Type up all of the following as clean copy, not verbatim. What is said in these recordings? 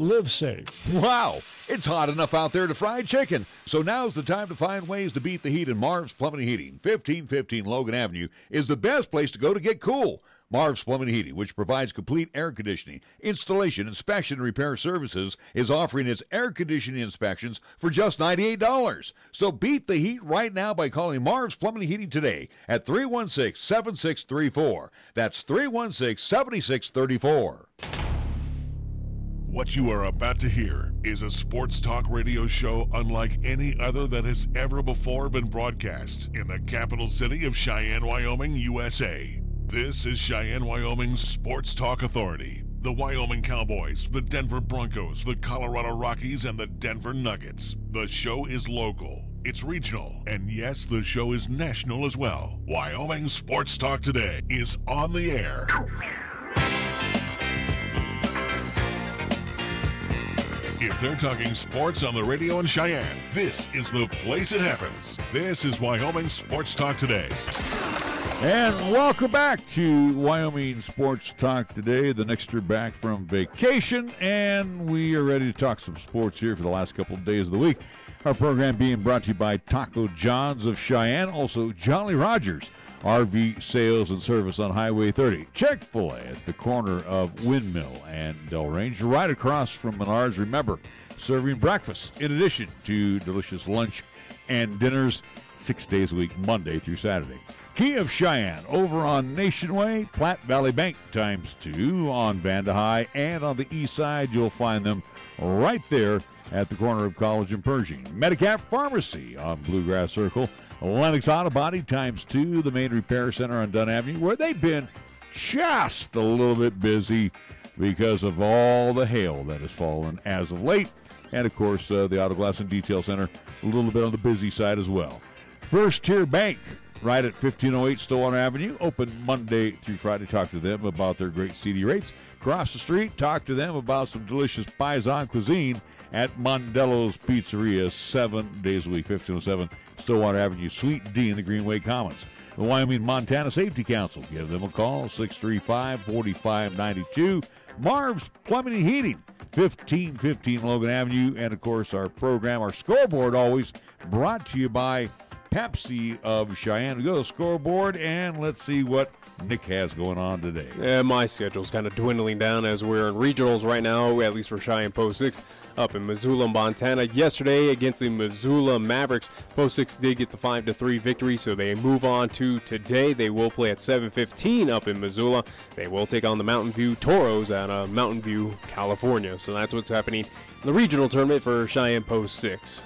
live safe. Wow, it's hot enough out there to fry chicken. So now's the time to find ways to beat the heat, and Marv's Plumbing and Heating, 1515 Logan Avenue, is the best place to go to get cool. Marv's Plumbing and Heating, which provides complete air conditioning, installation, inspection, and repair services, is offering its air conditioning inspections for just $98. So beat the heat right now by calling Marv's Plumbing and Heating today at 316-7634. That's 316-7634. What you are about to hear is a sports talk radio show unlike any other that has ever before been broadcast in the capital city of Cheyenne, Wyoming, USA. This is Cheyenne, Wyoming's Sports Talk Authority. The Wyoming Cowboys, the Denver Broncos, the Colorado Rockies, and the Denver Nuggets. The show is local, it's regional, and yes, the show is national as well. Wyoming Sports Talk Today is on the air. If they're talking sports on the radio in Cheyenne, this is the place it happens. This is Wyoming Sports Talk Today. And welcome back to Wyoming Sports Talk Today. The Knicks are back from vacation, and we are ready to talk some sports here for the last couple of days of the week. Our program being brought to you by Taco John's of Cheyenne, also Jolly Rogers, RV Sales and Service on Highway 30, Chick-fil-A at the corner of Windmill and Delrange, right across from Menards. Remember, serving breakfast in addition to delicious lunch and dinners 6 days a week, Monday through Saturday. Key of Cheyenne over on Nation Way, Platte Valley Bank ×2 on Vanda High, and on the east side you'll find them right there at the corner of College and Pershing. Medicap Pharmacy on Bluegrass Circle, Lennox Auto Body ×2, the main repair center on Dunn Avenue, where they've been just a little bit busy because of all the hail that has fallen as of late. And of course, the Auto Glass and Detail Center, a little bit on the busy side as well. First Tier Bank, right at 1508 Stillwater Avenue, open Monday through Friday. Talk to them about their great CD rates. Across the street, talk to them about some delicious Paisan cuisine at Mondello's Pizzeria, 7 days a week, 1507 Stillwater Avenue, Suite D in the Greenway Commons. The Wyoming Montana Safety Council, give them a call, 635-4592. Marv's Plumbing and Heating, 1515 Logan Avenue. And, of course, our program, our scoreboard, always brought to you by Pepsi of Cheyenne. We go to the scoreboard, and let's see what Nick has going on today. Yeah, my schedule's kind of dwindling down as we're in regionals right now, at least for Cheyenne Post 6 up in Missoula, Montana. Yesterday against the Missoula Mavericks, Post 6 did get the 5-3 victory, so they move on to today. They will play at 7:15 up in Missoula. They will take on the Mountain View Toros out of Mountain View, California. So that's what's happening in the regional tournament for Cheyenne Post 6.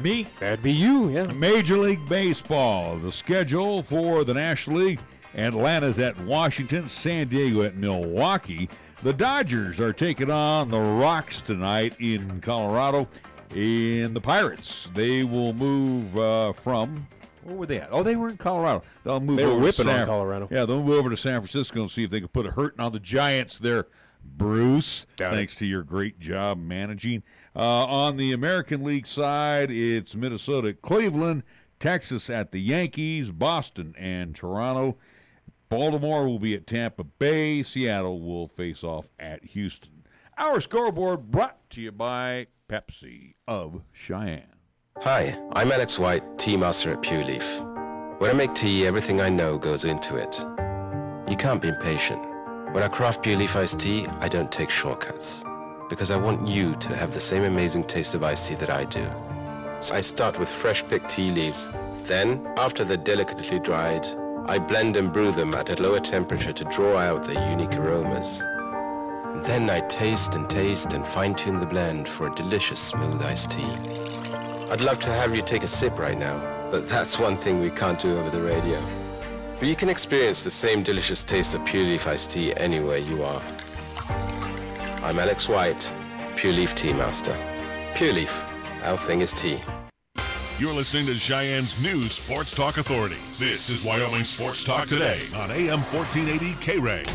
Me? That'd be you, yeah. Major League Baseball, the schedule for the National League. Atlanta's at Washington, San Diego at Milwaukee. The Dodgers are taking on the Rocks tonight in Colorado. In the Pirates, they will move from, where were they at? Oh, they were in Colorado. They'll move They were over whipping to on Colorado. Yeah, they'll move over to San Francisco and see if they can put a hurting on the Giants there. Bruce, thanks to your great job managing. On the American League side, it's Minnesota at Cleveland, Texas at the Yankees, Boston and Toronto. Baltimore will be at Tampa Bay. Seattle will face off at Houston. Our scoreboard brought to you by Pepsi of Cheyenne. Hi, I'm Alex White, tea master at Pure Leaf. When I make tea, everything I know goes into it. You can't be impatient. When I craft Pure Leaf iced tea, I don't take shortcuts, because I want you to have the same amazing taste of iced tea that I do. So I start with fresh picked tea leaves. Then, after they're delicately dried, I blend and brew them at a lower temperature to draw out their unique aromas. And then I taste and fine-tune the blend for a delicious smooth iced tea. I'd love to have you take a sip right now, but that's one thing we can't do over the radio. But you can experience the same delicious taste of Pure Leaf iced tea anywhere you are. I'm Alex White, Pure Leaf Tea Master. Pure Leaf, our thing is tea. You're listening to Cheyenne's new Sports Talk Authority. This is Wyoming Sports Talk Today on AM 1480 K-Ray.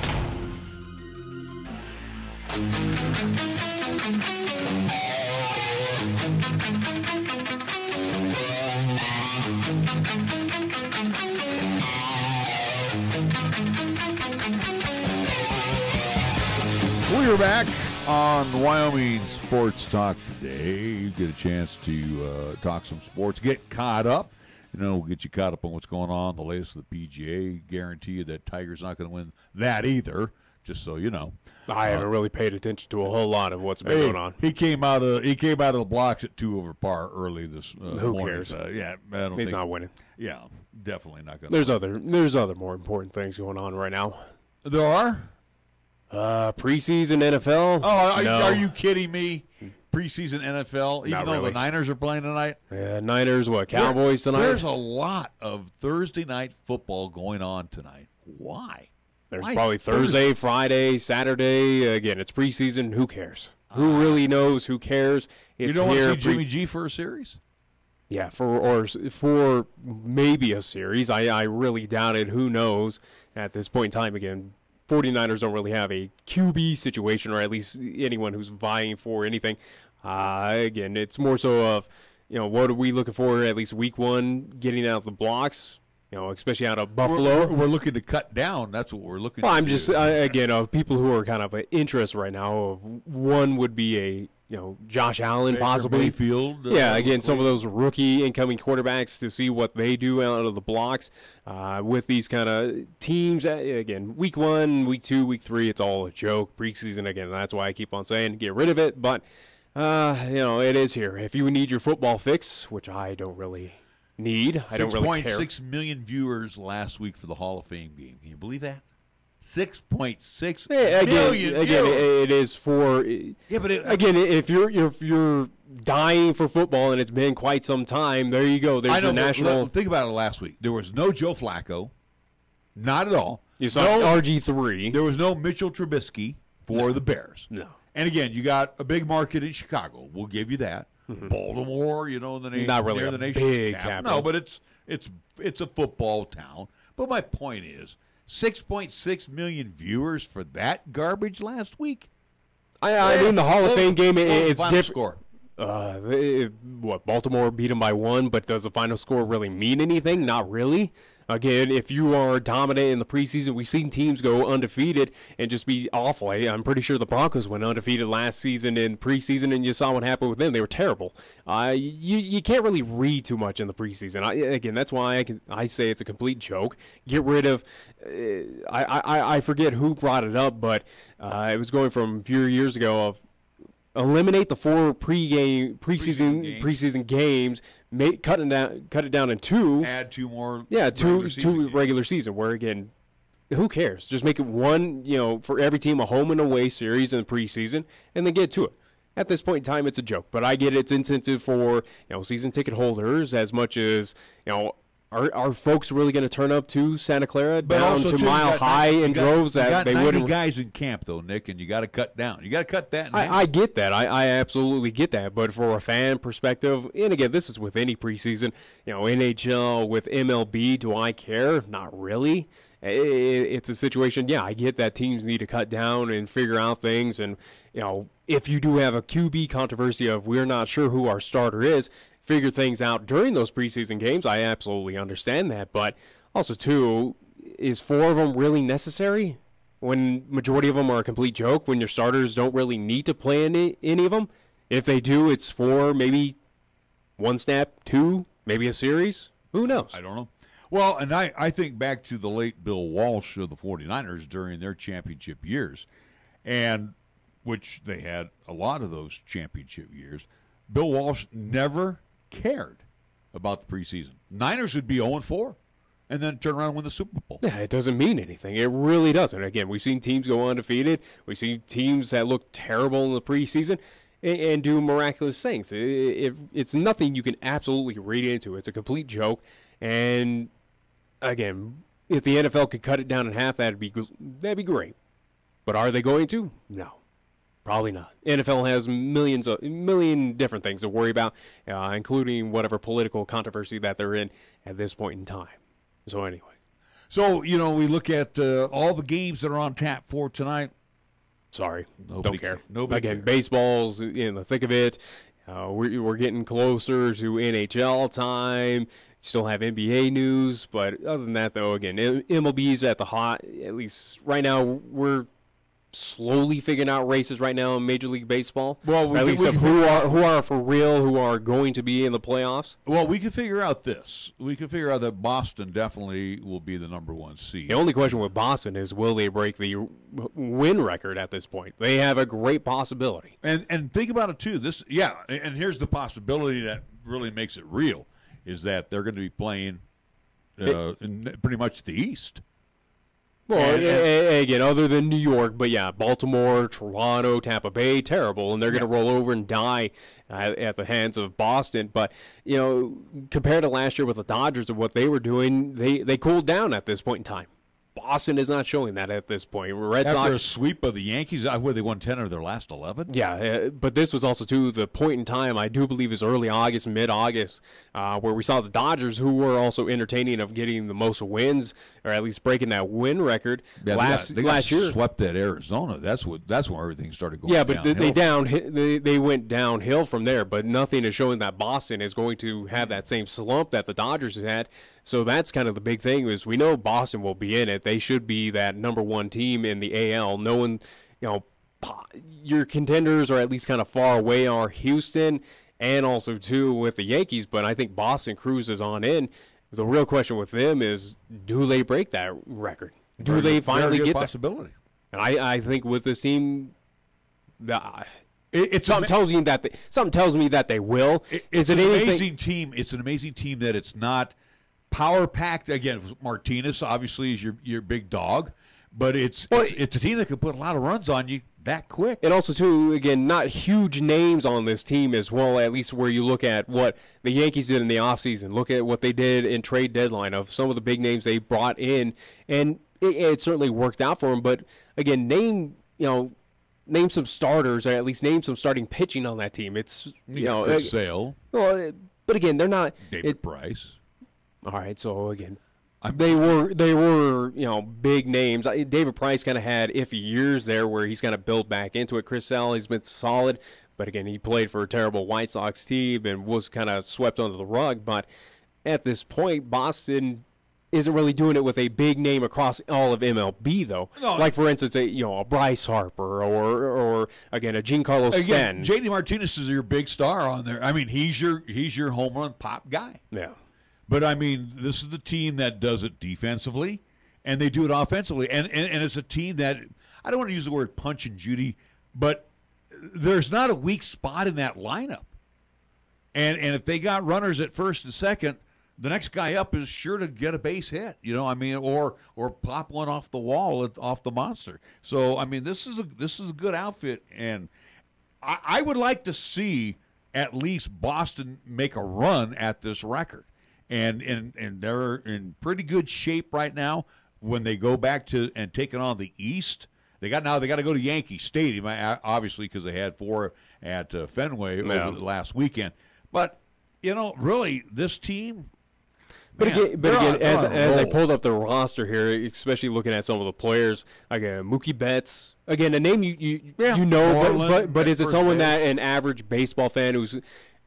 We're back On Wyoming Sports Talk today, you get a chance to talk some sports, get caught up. We'll get you caught up on what's going on, the latest of the PGA. Guarantee you that Tiger's not going to win that either, just so you know. I haven't really paid attention to a whole lot of what's been going on. He came out of the blocks at 2 over par early this Who morning. cares? He's not winning. Yeah, definitely not going to. There's other more important things going on right now. There are? Preseason NFL. Oh, no. Are you kidding me? Preseason NFL, even though the Niners are playing tonight? Yeah, Niners, Cowboys tonight? There's a lot of Thursday night football going on tonight. Why? There's probably Thursday, Friday, Saturday. Again, it's preseason. Who cares? Who really knows? Who cares? You don't want to see Jimmy G for a series? Yeah, for maybe a series. I really doubt it. Who knows at this point in time? Again, 49ers don't really have a QB situation, or at least anyone who's vying for anything. Again, it's more so of, what are we looking for at least week one, getting out of the blocks, especially out of Buffalo. We're looking to cut down. That's what we're looking well, to I'm do. just, again, people who are kind of an interest right now of one would be a, Josh Allen Baker possibly. Mayfield. Again, some of those rookie incoming quarterbacks to see what they do out of the blocks with these kind of teams. Again, week one, week two, week three, it's all a joke. Preseason, again, that's why I keep on saying get rid of it. But, it is here. If you need your football fix, which I don't really need, I don't really care. 6.6 million viewers last week for the Hall of Fame game. Can you believe that? 6.6 million. Again, it is for. Yeah, but again, if you're dying for football and it's been quite some time, there you go. There's the national. Think about it. Last week there was no Joe Flacco, not at all. You saw RG3. There was no Mitchell Trubisky for the Bears. No. And again, you got a big market in Chicago. We'll give you that. Mm-hmm. Baltimore, the nation, not really near a the nation's big capital. No, but it's a football town. But my point is, 6.6 million viewers for that garbage last week. I mean, the Hall of Fame game, it's different. Score. Baltimore beat them by 1, but does the final score really mean anything? Not really. Again, if you are dominant in the preseason, we've seen teams go undefeated and just be awful. I'm pretty sure the Broncos went undefeated last season in preseason, and you saw what happened with them. They were terrible. You can't really read too much in the preseason. Again, that's why I say it's a complete joke. Get rid of I forget who brought it up, but it was going from a few years ago of eliminate the 4 preseason games. Cut it down in 2. Add 2 more. Yeah, two regular season. Where again, who cares? Just make it one. For every team, a home and away series in the preseason, and then get to it. At this point in time, it's a joke, but I get it's incentive for season ticket holders as much as Are folks really going to turn up to Santa Clara down to Mile High in droves that they wouldn't? Guys in camp though, Nick, and you got to cut down. You got to cut that. I get that. I absolutely get that. But for a fan perspective, and again, this is with any preseason, NHL with MLB, do I care? Not really. It's a situation. Yeah, I get that teams need to cut down and figure out things, and if you do have a QB controversy of we're not sure who our starter is, figure things out during those preseason games. I absolutely understand that, but also too, is 4 of them really necessary when majority of them are a complete joke? When your starters don't really need to play any of them? If they do, it's 4, maybe 1 snap, 2, maybe a series. Who knows? I don't know. Well, and I think back to the late Bill Walsh of the 49ers during their championship years, and which they had a lot of those championship years. Bill Walsh never cared about the preseason. Niners would be 0-4 and then turn around and win the Super Bowl. Yeah, it doesn't mean anything. It really doesn't. Again, we've seen teams go undefeated. We've seen teams that look terrible in the preseason and do miraculous things. It's nothing you can absolutely read into. It's a complete joke. And, again, if the NFL could cut it down in half, that'd be great. But are they going to? No. Probably not. NFL has a million different things to worry about, including whatever political controversy that they're in at this point in time. So anyway. So, we look at all the games that are on tap for tonight. Sorry. Nobody don't care. Nobody Again, cares. Baseball's in the thick of it. We're getting closer to NHL time. Still have NBA news. But other than that, though, again, MLB's at the hot. At least right now, we're slowly figuring out races right now in Major League Baseball. Well, at least of who are for real, who are going to be in the playoffs. Well, we can figure out this. We can figure out that Boston definitely will be the number 1 seed. The only question with Boston is, will they break the win record at this point? They have a great possibility. And think about it too. And here's the possibility that really makes it real is that they're going to be playing in pretty much the East. Well, again, other than New York, but yeah, Baltimore, Toronto, Tampa Bay, terrible, and they're going to roll over and die at the hands of Boston. But, compared to last year with the Dodgers and what they were doing, they cooled down at this point in time. Boston is not showing that at this point. After a sweep of the Yankees, where they won 10 of their last 11? Yeah, but this was also, too, the point in time, I do believe is early August, mid-August, where we saw the Dodgers, who were also entertaining of getting the most wins, or at least breaking that win record last year. Swept at Arizona. That's when everything started going downhill. But they went downhill from there, but nothing is showing that Boston is going to have that same slump that the Dodgers had. So that's kind of the big thing is we know Boston will be in it. They should be that number 1 team in the AL. No one, your contenders are at least kind of far away are Houston and also, too, with the Yankees. But I think Boston cruises on in. The real question with them is, do they break that record? Do they finally get that? Possibility. And I think with this team, something tells me that they will. It's an amazing team. It's an amazing team that it's not power packed. Again, Martinez obviously is your big dog, but it's a team that can put a lot of runs on you that quick. And also, too, again, not huge names on this team as well, at least where you look at what the Yankees did in the offseason, look at what they did in trade deadline of some of the big names they brought in, and it certainly worked out for them. But, again, name some starters, or at least name some starting pitching on that team. It's, Chris Sale. Well, but, again, they're not – David Price. All right, so again, they were big names. David Price kind of had iffy years there where he's kind of built back into it. Chris Sale, he's been solid, but again, he played for a terrible White Sox team and was kind of swept under the rug. But at this point, Boston isn't really doing it with a big name across all of MLB, though. No. Like, for instance, a Bryce Harper or again, a Giancarlo Stanton. J.D. Martinez is your big star on there. I mean, he's your home run pop guy. Yeah. But, I mean, this is the team that does it defensively, and they do it offensively. And it's a team that, I don't want to use the word punch and Judy, but there's not a weak spot in that lineup. And if they got runners at first and second, the next guy up is sure to get a base hit, or pop one off the wall, off the monster. So, I mean, this is a good outfit, and I would like to see at least Boston make a run at this record. And they're in pretty good shape right now. When they go back to and taking on the East, they got to go to Yankee Stadium, obviously, because they had 4 at Fenway over the last weekend. But really, this team. But again, as I pulled up the roster here, especially looking at some of the players, again, Mookie Betts, again, a name but is it someone that an average baseball fan who's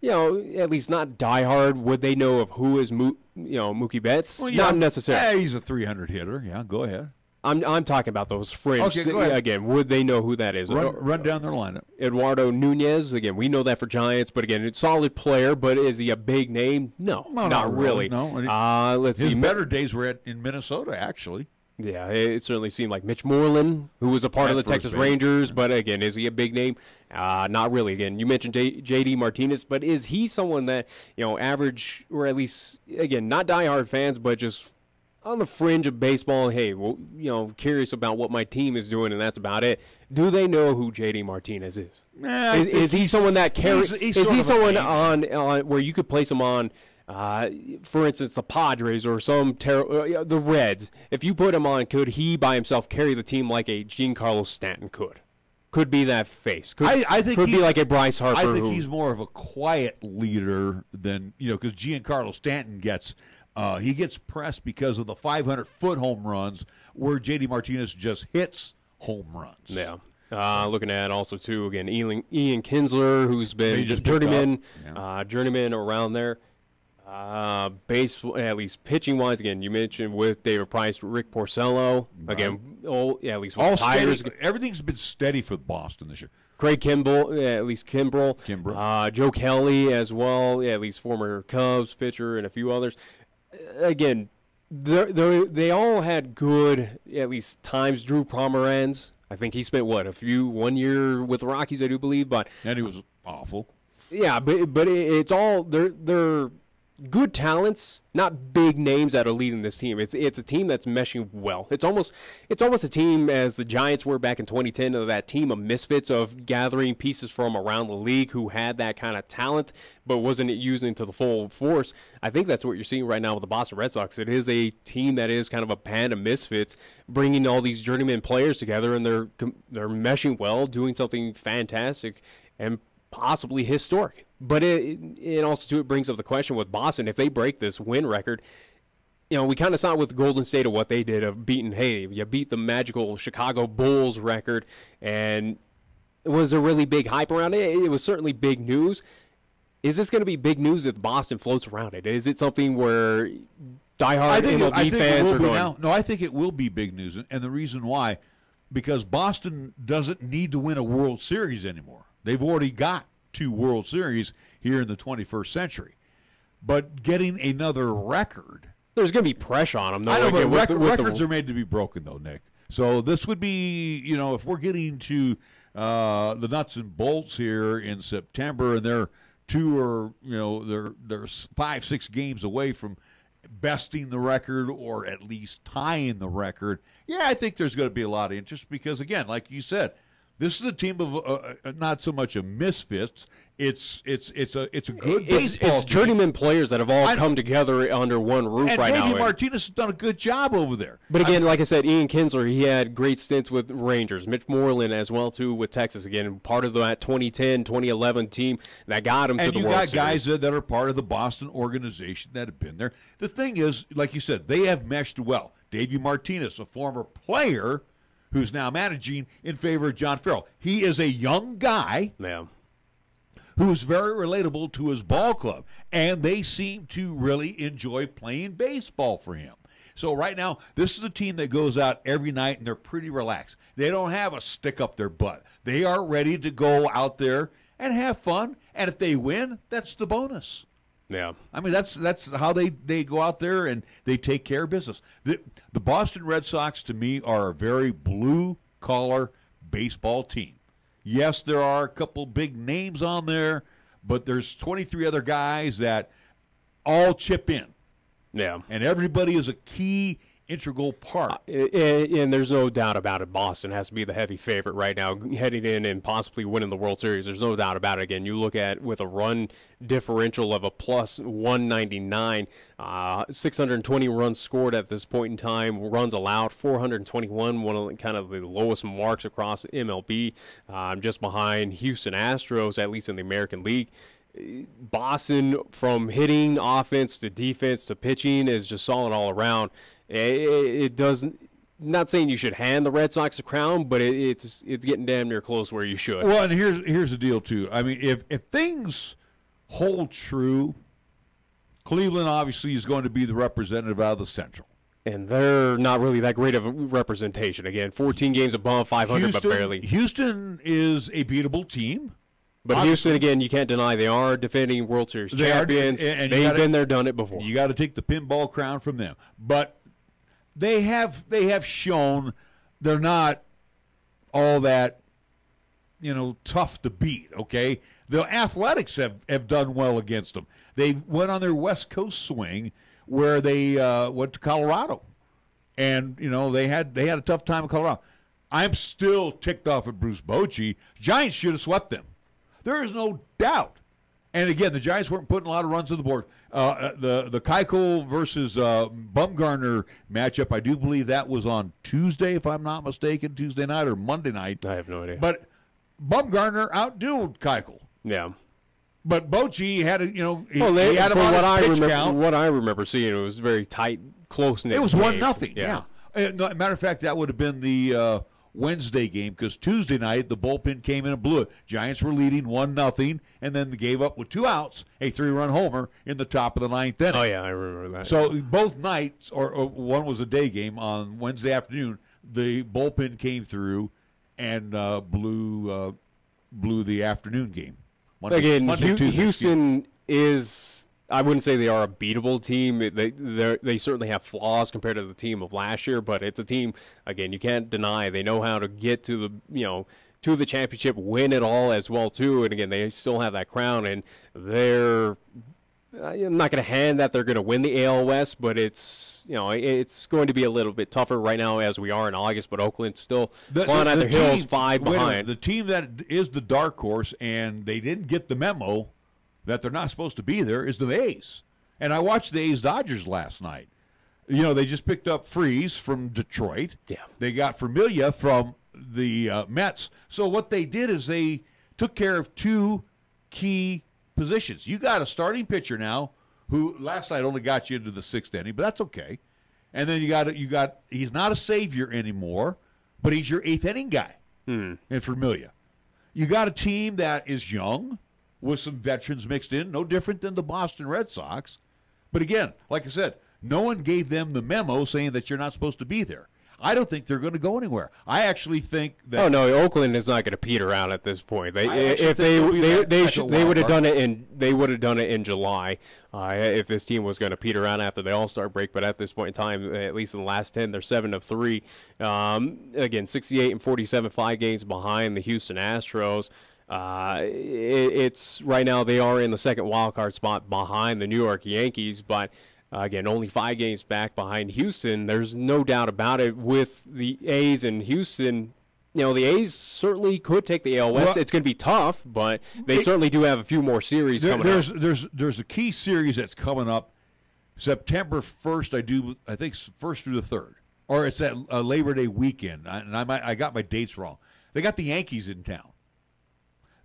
at least not diehard, would they know of who is Mookie Betts? Well, not necessarily. Yeah, he's a 300 hitter. Yeah, go ahead. I'm talking about those fringe. Okay, go ahead. Again, would they know who that is? Run down their lineup. Eduardo Nunez. Again, we know that for Giants, but again, it's a solid player. But is he a big name? No, not really. No. Let's see. His better days were in Minnesota, actually. Yeah, it certainly seemed like Mitch Moreland, who was a part of the Texas Rangers, but again, is he a big name? Not really. Again, you mentioned J.D. Martinez, but is he someone that, average, or at least, again, not diehard fans, but just on the fringe of baseball, hey, well, curious about what my team is doing, and that's about it. Do they know who J.D. Martinez is? Is he someone that carries? Is he someone on where you could place him on? For instance, the Padres or the Reds. If you put him on, could he by himself carry the team like a Giancarlo Stanton could? Could be that face. I think could be like a Bryce Harper. I think he's more of a quiet leader than because Giancarlo Stanton gets pressed because of the 500-foot home runs, where J.D. Martinez just hits home runs. Yeah. Looking at also too again Ian Kinsler, who's been just journeyman around there. Baseball, at least pitching wise, again, you mentioned with David Price, Rick Porcello, again, at least with All Tigers. steady. Everything's been steady for Boston this year. Craig Kimbrell, at least Kimbrell. Joe Kelly as well, at least former Cubs pitcher, and a few others. Again, they all had good, at least times. Drew Pomeranz, I think he spent 1 year with the Rockies, I do believe, but And he was awful. yeah, but it's all they're good talents, not big names that are leading this team. It's a team that's meshing well. It's almost a team as the Giants were back in 2010, of that team of misfits of gathering pieces from around the league who had that kind of talent but wasn't using to the full force. I think that's what you're seeing right now with the Boston Red Sox. It is a team that is kind of a band of misfits, bringing all these journeyman players together, and they're meshing well, doing something fantastic and possibly historic. But it also too, it brings up the question with Boston, if they break this win record, we kind of saw with Golden State of what they did of you beat the magical Chicago Bulls record, and it was a really big hype around it. It was certainly big news. Is this going to be big news if Boston floats around it? Is it something where diehard MLB fans are going? No, I think it will be big news, and the reason why, because Boston doesn't need to win a World Series anymore. They've already got 2 World Series here in the 21st century. But getting another record. There's going to be pressure on them, though. I know, but records are made to be broken, though, Nick. So this would be, if we're getting to the nuts and bolts here in September, and they're 5-6 games away from besting the record or at least tying the record, yeah, I think there's going to be a lot of interest because, again, like you said, this is a team of not so much a misfits. It's a good baseball It's journeyman players that have all come together under one roof right now. And Martinez has done a good job over there. But again, like I said, Ian Kinsler, he had great stints with Rangers. Mitch Moreland as well, too, with Texas. Again, part of that 2010, 2011 team that got him to the World Series. And you got guys that are part of the Boston organization that have been there. The thing is, like you said, they have meshed well. Davey Martinez, a former player who's now managing in favor of John Farrell. He is a young guy who's very relatable to his ball club, and they seem to really enjoy playing baseball for him. So right now, this is a team that goes out every night, and they're pretty relaxed. They don't have a stick up their butt. They are ready to go out there and have fun, and if they win, that's the bonus. Yeah, I mean that's how they go out there and they take care of business. The Boston Red Sox, to me, are a very blue-collar baseball team. Yes, there are a couple big names on there, but there's 23 other guys that all chip in. Yeah, and everybody is a key integral part. And there's no doubt about it. Boston has to be the heavy favorite right now, heading in and possibly winning the World Series. There's no doubt about it. Again, you look at with a run differential of a plus 199, 620 runs scored at this point in time, runs allowed 421, one of kind of the lowest marks across MLB, just behind Houston Astros, at least in the American League. Boston, from hitting, offense to defense to pitching, is just solid all around. It doesn't. Not saying you should hand the Red Sox a crown, but it's getting damn near close where you should. Well, and here's the deal too. I mean, if things hold true, Cleveland obviously is going to be the representative out of the Central. And they're not really that great of a representation. Again, 14 games above 500, but barely. Houston is a beatable team. But obviously, Houston, again, you can't deny they are defending World Series champions. And they've been there, done it before. You got to take the pinball crown from them. But they have shown they're not all that, tough to beat, okay? The Athletics have done well against them. They went on their West Coast swing where they went to Colorado. And, they had a tough time in Colorado. I'm still ticked off at Bruce Bochy. Giants should have swept them. There is no doubt. And again, the Giants weren't putting a lot of runs on the board. The Keuchel versus Bumgarner matchup, I do believe that was on Tuesday, if I'm not mistaken, Tuesday night or Monday night. I have no idea. But Bumgarner outdueled Keuchel. Yeah. But Bochy had he had from about his pitch count. What I remember seeing, it was very tight, close-knit. It was 1-0. Yeah. Matter of fact, that would have been the Wednesday game because Tuesday night the bullpen came in and blew it. Giants were leading 1-0, and then they gave up with 2 outs a 3-run homer in the top of the 9th inning. Oh, yeah, I remember that. So both nights, or one was a day game on Wednesday afternoon, the bullpen came through and blew the afternoon game. Monday, Tuesday, Houston is. I wouldn't say they are a beatable team. They certainly have flaws compared to the team of last year, but it's a team, again, you can't deny they know how to get to the championship, win it all as well too. And again, they still have that crown, and I'm not going to hand that they're going to win the AL West, but it's going to be a little bit tougher right now as we are in August. But Oakland's still clawing at their heels, 5 behind. The team that is the dark horse, and they didn't get the memo that they're not supposed to be there, is the A's. And I watched the A's-Dodgers last night. They just picked up Freese from Detroit. Yeah. They got Familia from the Mets. So what they did is they took care of 2 key positions. You got a starting pitcher now who last night only got you into the 6th inning, but that's okay. And then you got he's not a savior anymore, but he's your 8th inning guy in Familia. You got a team that is young, with some veterans mixed in, no different than the Boston Red Sox. But again, like I said, no one gave them the memo saying that you're not supposed to be there. I don't think they're going to go anywhere. I actually think that. Oh no, Oakland is not going to peter out at this point. They would have done it in July if this team was going to peter out after the All-Star break. But at this point in time, at least in the last 10, they're 7-3. Again, 68 and 47, 5 games behind the Houston Astros. It's right now they are in the second wild card spot behind the New York Yankees, but again, only 5 games back behind Houston. There's no doubt about it with the A's and Houston. The A's certainly could take the AL West. Well, it's going to be tough, but they certainly do have a few more series coming up. There's a key series that's coming up September 1st. I think 1st through the 3rd, or it's at Labor Day weekend. I got my dates wrong. They got the Yankees in town.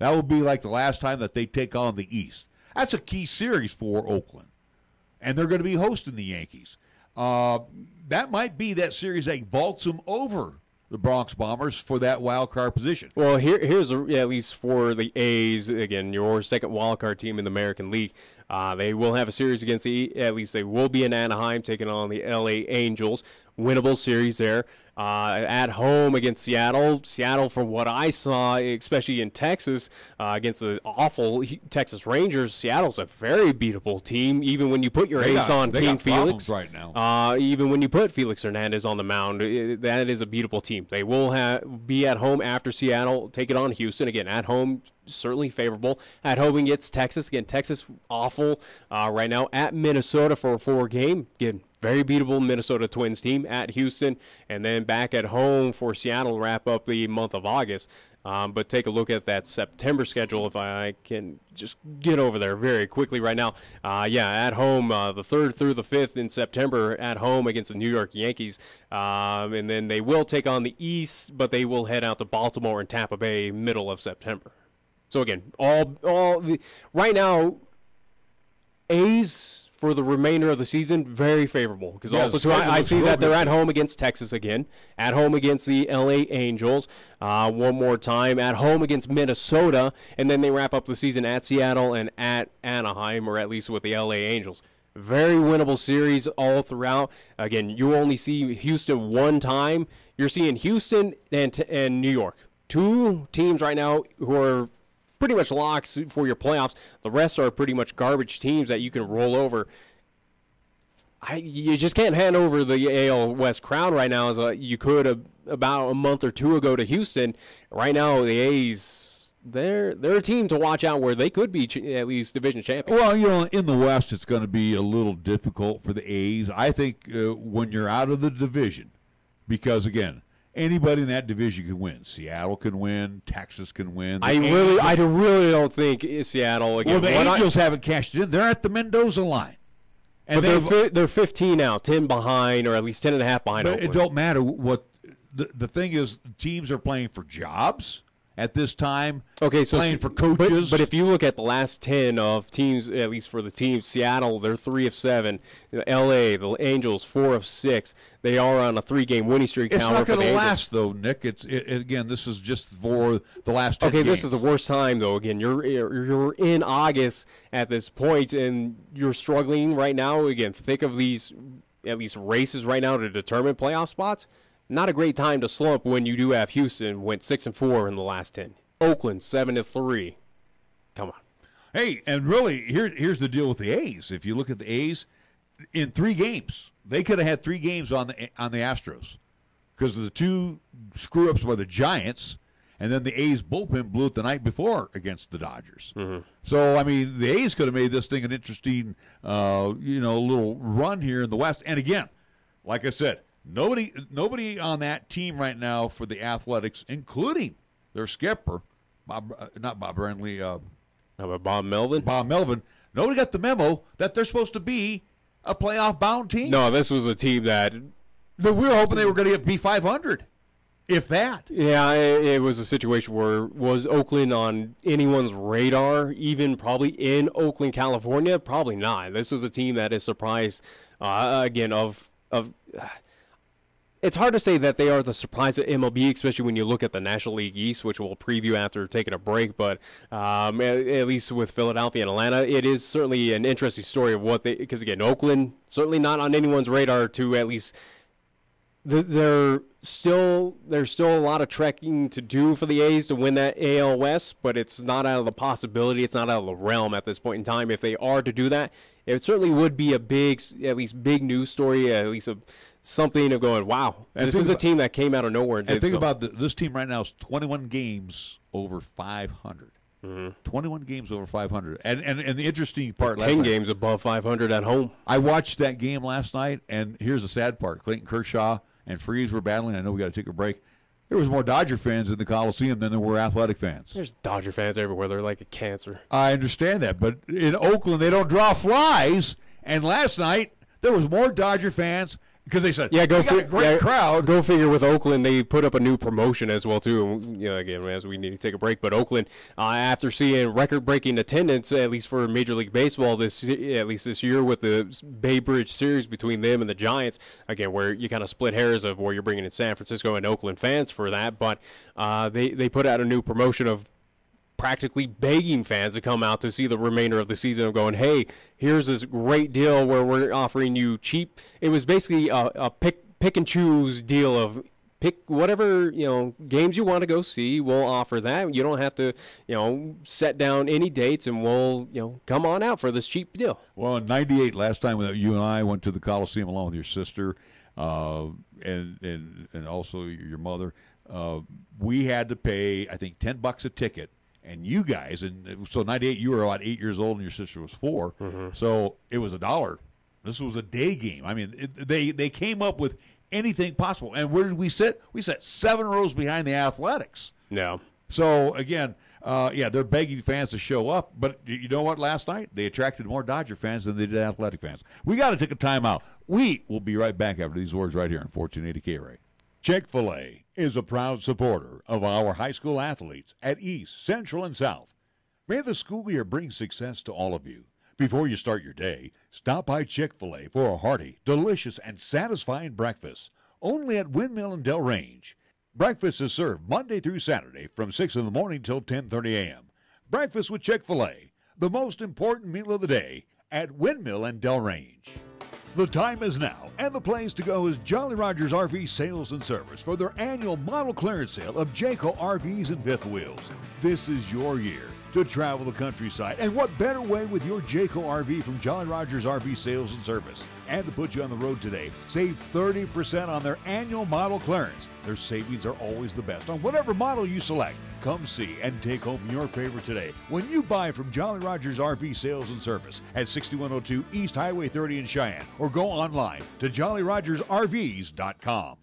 That will be like the last time that they take on the East. That's a key series for Oakland. And they're going to be hosting the Yankees. That might be that series that vaults them over the Bronx Bombers for that wild card position. Well, here's at least for the A's, again, your second wild card team in the American League. They will have a series against at least they will be in Anaheim taking on the LA Angels. Winnable series there. At home against Seattle. Seattle, from what I saw, especially in Texas, against the awful Texas Rangers, Seattle's a very beatable team, even when you put your ace on King Felix. Right now. Even when you put Felix Hernandez on the mound, that is a beatable team. They will be at home after Seattle, take it on Houston. Again, at home, certainly favorable. At home against Texas. Again, Texas awful right now. At Minnesota for a 4-game. Again, very beatable Minnesota Twins team at Houston, and then back at home for Seattle to wrap up the month of August. But take a look at that September schedule if I can just get over there very quickly right now. At home, the 3rd through the 5th in September at home against the New York Yankees. And then they will take on the East, but they will head out to Baltimore and Tampa Bay middle of September. So again, right now, A's for the remainder of the season, very favorable. Because I see that they're at home against Texas again, at home against the LA Angels, one more time, at home against Minnesota, and then they wrap up the season at Seattle and at Anaheim, or at least with the LA Angels. Very winnable series all throughout. Again, you only see Houston one time. You're seeing Houston and New York. 2 teams right now who are pretty much locks for your playoffs. The rest are pretty much garbage teams that you can roll over. You just can't hand over the AL West crown right now as you could about a month or 2 ago to Houston. Right now, the A's, they're a team to watch out where they could be at least division champions. Well, in the West, it's going to be a little difficult for the A's. I think when you're out of the division, because, again, anybody in that division can win. Seattle can win. Texas can win. I really don't think Seattle again. Well, the Angels haven't cashed in. They're at the Mendoza line, and they're 15 now, 10 behind, or at least 10.5 behind. But Oakland. It don't matter what the thing is. Teams are playing for jobs, at this time. Okay, so playing for coaches. But if you look at the last 10 of teams, at least for the teams, Seattle, they're 3 of 7. L.A., the Angels, 4 of 6. They are on a 3-game winning streak. It's not going to last, though, Nick. Again, this is just for the last 10 games. This is the worst time, though. Again, you're in August at this point, and you're struggling right now. Again, think of these at least races right now to determine playoff spots. Not a great time to slump when you do have Houston went 6-4 in the last 10. Oakland 7-3. Come on. Hey, and really, here's the deal with the A's. If you look at the A's, in 3 games, they could have had 3 games on the Astros because of the 2 screw-ups by the Giants, and then the A's bullpen blew it the night before against the Dodgers. Mm-hmm. So, I mean, the A's could have made this thing an interesting, little run here in the West. And again, like I said, nobody on that team right now for the Athletics, including their skipper, not Bob Brenly. How about Bob Melvin? Bob Melvin. Nobody got the memo that they're supposed to be a playoff-bound team. No, this was a team that we were hoping they were going to be 500, if that. Yeah, it was a situation where was Oakland on anyone's radar, even probably in Oakland, California? Probably not. This was a team that is surprised, again, it's hard to say that they are the surprise of MLB, especially when you look at the National League East, which we'll preview after taking a break. But at least with Philadelphia and Atlanta, it is certainly an interesting story of what because again, Oakland certainly not on anyone's radar to at least. There's still a lot of trekking to do for the A's to win that AL West, but it's not out of the possibility. It's not out of the realm at this point in time. If they are to do that, it certainly would be a big news story, at least something of going, wow, this is a team that came out of nowhere. And think about this team right now is 21 games over 500. Mm-hmm. 21 games over 500. And the interesting part, 10 games above 500 at home. I watched that game last night, and here's the sad part. Clayton Kershaw and Freese were battling. I know we got to take a break. There was more Dodger fans in the Coliseum than there were Athletic fans. There's Dodger fans everywhere. They're like a cancer. I understand that, but in Oakland, they don't draw flies. And last night, there was more Dodger fans because they said, great crowd. Go figure with Oakland, they put up a new promotion as well, too. Again, as we need to take a break. But Oakland, after seeing record-breaking attendance, at least for Major League Baseball, at least this year with the Bay Bridge series between them and the Giants, again, where you kind of split hairs of where you're bringing in San Francisco and Oakland fans for that. But they put out a new promotion of practically begging fans to come out to see the remainder of the season of going, hey, here's this great deal where we're offering you cheap. It was basically a pick and choose deal of pick whatever, games you want to go see. We'll offer that. You don't have to, set down any dates, and we'll, come on out for this cheap deal. Well, in 98, last time you and I went to the Coliseum along with your sister and also your mother, we had to pay, I think, $10 a ticket. And you guys, so 98, you were about 8 years old, and your sister was 4. Mm-hmm. So it was $1. This was a day game. I mean, they came up with anything possible. And where did we sit? We sat 7 rows behind the Athletics. No. So again, they're begging fans to show up. But you know what? Last night they attracted more Dodger fans than they did Athletic fans. We got to take a timeout. We will be right back after these words right here on 1480 K-Ray. Chick-fil-A is a proud supporter of our high school athletes at East, Central, and South. May the school year bring success to all of you. Before you start your day, stop by Chick-fil-A for a hearty, delicious, and satisfying breakfast, only at Windmill and Del Range. Breakfast is served Monday through Saturday from 6 in the morning till 10:30 a.m. Breakfast with Chick-fil-A, the most important meal of the day at Windmill and Del Range. The time is now, and the place to go is Jolly Rogers RV Sales and Service for their annual model clearance sale of Jayco RVs and fifth wheels. This is your year to travel the countryside, and what better way with your Jayco RV from Jolly Rogers RV Sales and Service. And to put you on the road today, save 30% on their annual model clearance. Their savings are always the best on whatever model you select. Come see and take home your favorite today when you buy from Jolly Rogers RV Sales and Service at 6102 East Highway 30 in Cheyenne, or go online to jollyrogersrvs.com.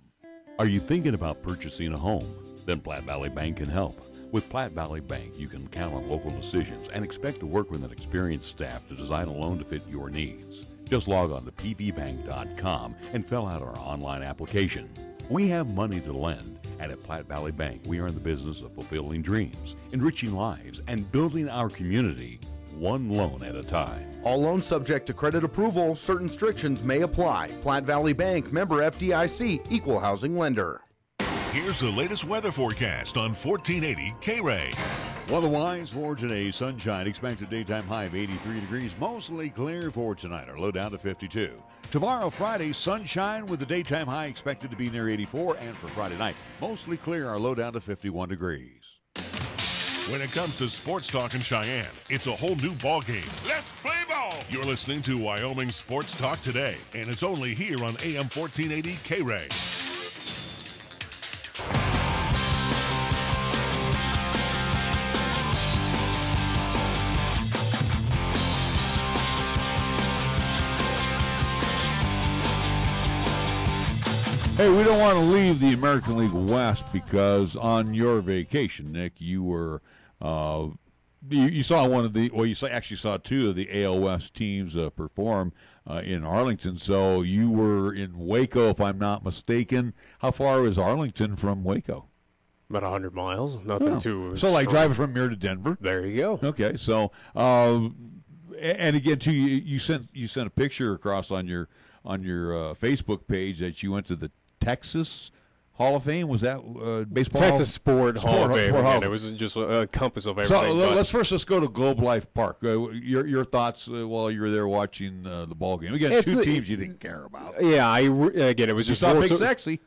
Are you thinking about purchasing a home? Then Platte Valley Bank can help. With Platte Valley Bank, you can count on local decisions and expect to work with an experienced staff to design a loan to fit your needs. Just log on to pvbank.com and fill out our online application. We have money to lend, And at Platte Valley Bank, we are in the business of fulfilling dreams, enriching lives, and building our community one loan at a time. All loans subject to credit approval. Certain restrictions may apply. Platte Valley Bank, member FDIC, equal housing lender. Here's the latest weather forecast on 1480 K-Ray. Weather-wise for today, sunshine, expected daytime high of 83 degrees, mostly clear for tonight, our low down to 52. Tomorrow, Friday, sunshine with the daytime high expected to be near 84, and for Friday night, mostly clear, our low down to 51 degrees. When it comes to sports talk in Cheyenne, it's a whole new ballgame. Let's play ball! You're listening to Wyoming Sports Talk today, and it's only here on AM 1480 K-Ray. Hey, we don't want to leave the American League West because on your vacation, Nick, you were you saw one of the actually saw two of the AL West teams perform in Arlington. So you were in Waco, if I'm not mistaken. How far is Arlington from Waco? About 100 miles. Nothing too. So like driving from here to Denver. There you go. Okay, so and again too, you sent a picture across on your Facebook page that you went to the Texas Hall of Fame. Was that baseball? Texas Sport Hall of Fame. Hall of Fame. It was just a compass of everything. So let's go to Globe Life Park. Your thoughts while you were there watching the ball game. Again, two teams you didn't care about. Yeah, again, it was just you saw Big Sexy.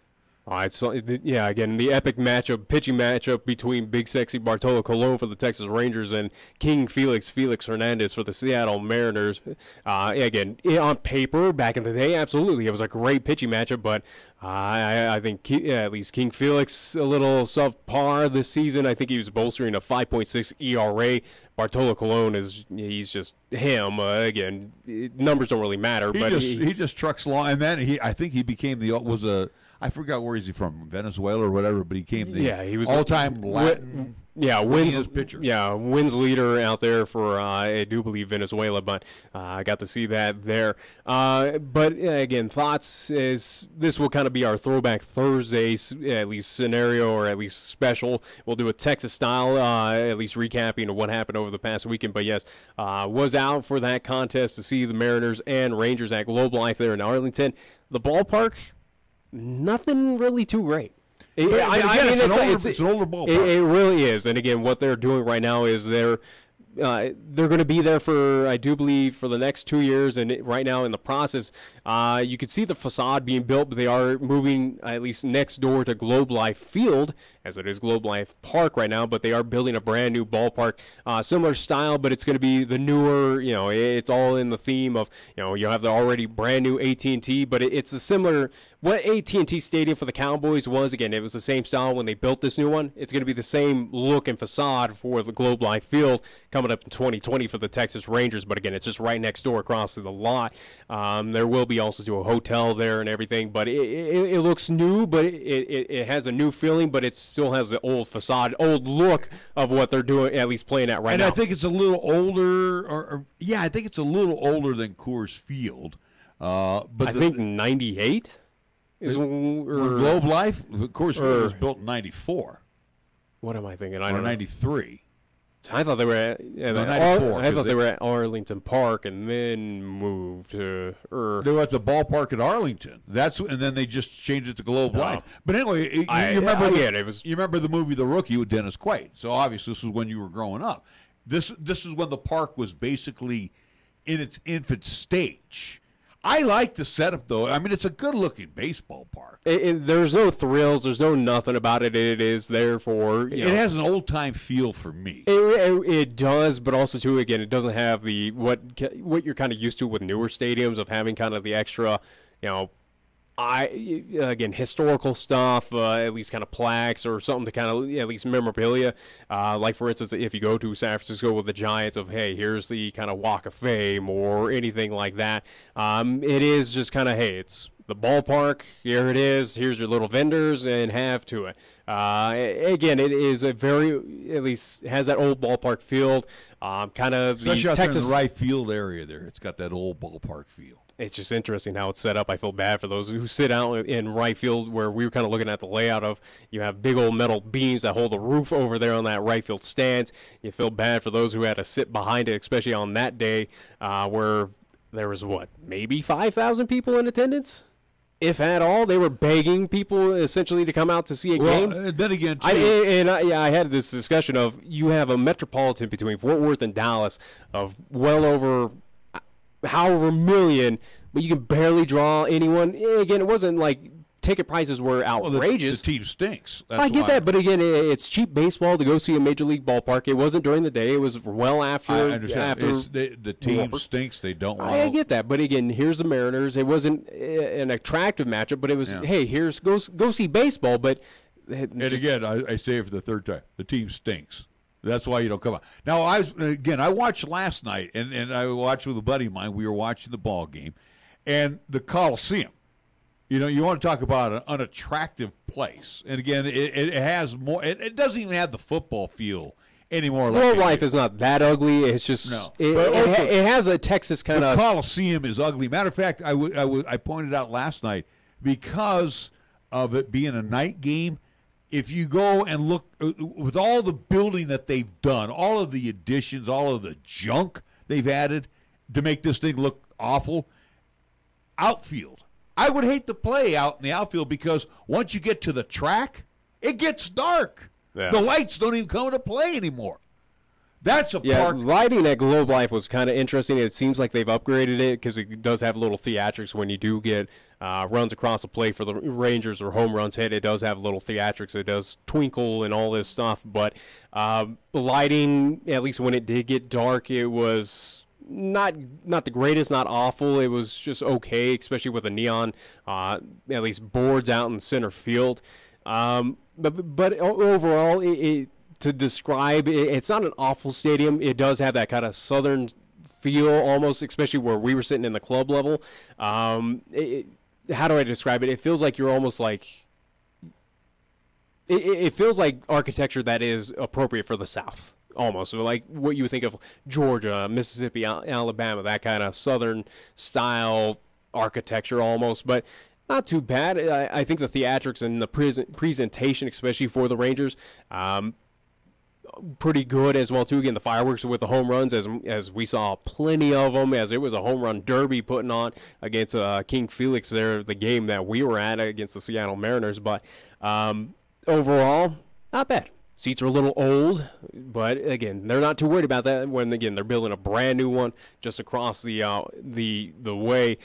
I saw, again, the epic pitching matchup between Big Sexy Bartolo Colon for the Texas Rangers and King Felix Hernandez for the Seattle Mariners. Again, on paper, back in the day, absolutely, it was a great pitching matchup, but I think at least King Felix a little subpar this season. I think he was bolstering a 5.6 ERA. Bartolo Colon he's just him. Again, numbers don't really matter. He just trucks along, and then I think he became I forgot where he's from, Venezuela or whatever, but he came he was all-time Latin wins pitcher. Yeah, wins leader out there for I do believe Venezuela, but I got to see that there. But again, thoughts is this will kind of be our Throwback Thursday at least scenario or at least special. We'll do a Texas style at least recapping of what happened over the past weekend. But yes, was out for that contest to see the Mariners and Rangers at Globe Life there in Arlington. The ballpark, nothing really too great. It's an older ballpark. It really is. And again, what they're doing right now is they're going to be there for, I do believe, for the next 2 years. And right now in the process, you could see the facade being built, but they are moving at least next door to Globe Life Field, as it is Globe Life Park right now, but they are building a brand new ballpark, similar style, but it's going to be the newer, it's all in the theme of, you have the already brand new AT&T, but it's a similar, what AT&T Stadium for the Cowboys was, again, it was the same style when they built this new one. It's going to be the same look and facade for the Globe Life Field coming up in 2020 for the Texas Rangers, but again, it's just right next door across the lot. There will be also a hotel there and everything, but it looks new, but it has a new feeling, but it still has the old facade, old look of what they're doing, at least playing at right now. And I think it's a little older, I think it's a little older than Coors Field. But I think 98 is Globe Life. Coors Field was built in 94. What am I thinking? Or 93. I thought they were at they were at Arlington Park and then moved to. They were at the ballpark at Arlington. And then they just changed it to Globe Life. But anyway, you remember the movie The Rookie with Dennis Quaid. So obviously this was when you were growing up. This is when the park was basically in its infant stage. I like the setup, though. I mean, it's a good-looking baseball park. There's no thrills. There's no nothing about it. It is there for, It has an old-time feel for me. It does, but also, too, again, it doesn't have the what you're kind of used to with newer stadiums of having kind of the extra, historical stuff, at least kind of plaques or something to kind of at least memorabilia. Like, for instance, if you go to San Francisco with the Giants of, hey, here's the kind of Walk of Fame or anything like that. It is just kind of, hey, it's the ballpark, here it is, here's your little vendors, and have to it. Again, it is a very, at least has that old ballpark field, kind of Especially the out there Texas in the right field area there. It's got that old ballpark feel. It's just interesting how it's set up. I feel bad for those who sit out in right field, where we were kind of looking at the layout of, you have big old metal beams that hold the roof over there on that right field stands. You feel bad for those who had to sit behind it, especially on that day where there was, maybe 5,000 people in attendance? If at all. They were begging people essentially to come out to see a game. Well, then again, too. I had this discussion of, you have a metropolitan between Fort Worth and Dallas of well over however million, but you can barely draw anyone. Again, it wasn't like ticket prices were outrageous. The team stinks. That's I get why. that, but again, it's cheap baseball to go see a major league ballpark. It wasn't during the day. It was well after. I understand. After The team stinks. They don't want. I get that, but again, here's the Mariners. It wasn't an attractive matchup, but it was, hey, here's go see baseball. But and again, I say it for the third time: the team stinks. That's why you don't come out. Now, I watched last night, and I watched with a buddy of mine. We were watching the ball game, and the Coliseum. You know, you want to talk about an unattractive place. And again, it has more. It doesn't even have the football feel anymore. Globe Life is not that ugly. It's just it has a Texas kind of. The Coliseum is ugly. Matter of fact, I pointed out last night, because of it being a night game. If you go and look with all the building that they've done, all of the additions, all of the junk they've added to make this thing look awful, outfield. I would hate to play out in the outfield, because once you get to the track, it gets dark. Yeah. The lights don't even come into play anymore. That's a park. Lighting at Globe Life was kind of interesting. It seems like they've upgraded it, because it does have little theatrics when you do get runs across the plate for the Rangers or home runs hit. It does have little theatrics. It does twinkle and all this stuff. But lighting, at least when it did get dark, it was not the greatest, not awful. It was just okay, especially with the neon, at least boards out in center field. But overall, to describe it, it's not an awful stadium. It does have that kind of southern feel almost, especially where we were sitting in the club level. How do I describe it? It feels like you're almost like it feels like architecture that is appropriate for the South, almost. So like what you would think of Georgia, Mississippi, Alabama, that kind of southern style architecture almost, but not too bad. I think the theatrics and the presentation, especially for the Rangers, pretty good as well too. Again, the fireworks with the home runs, as we saw plenty of them, as it was a home run derby putting on against King Felix there, the game that we were at against the Seattle Mariners. But overall, not bad. Seats are a little old, but again, they're not too worried about that when, again, they're building a brand new one just across the way,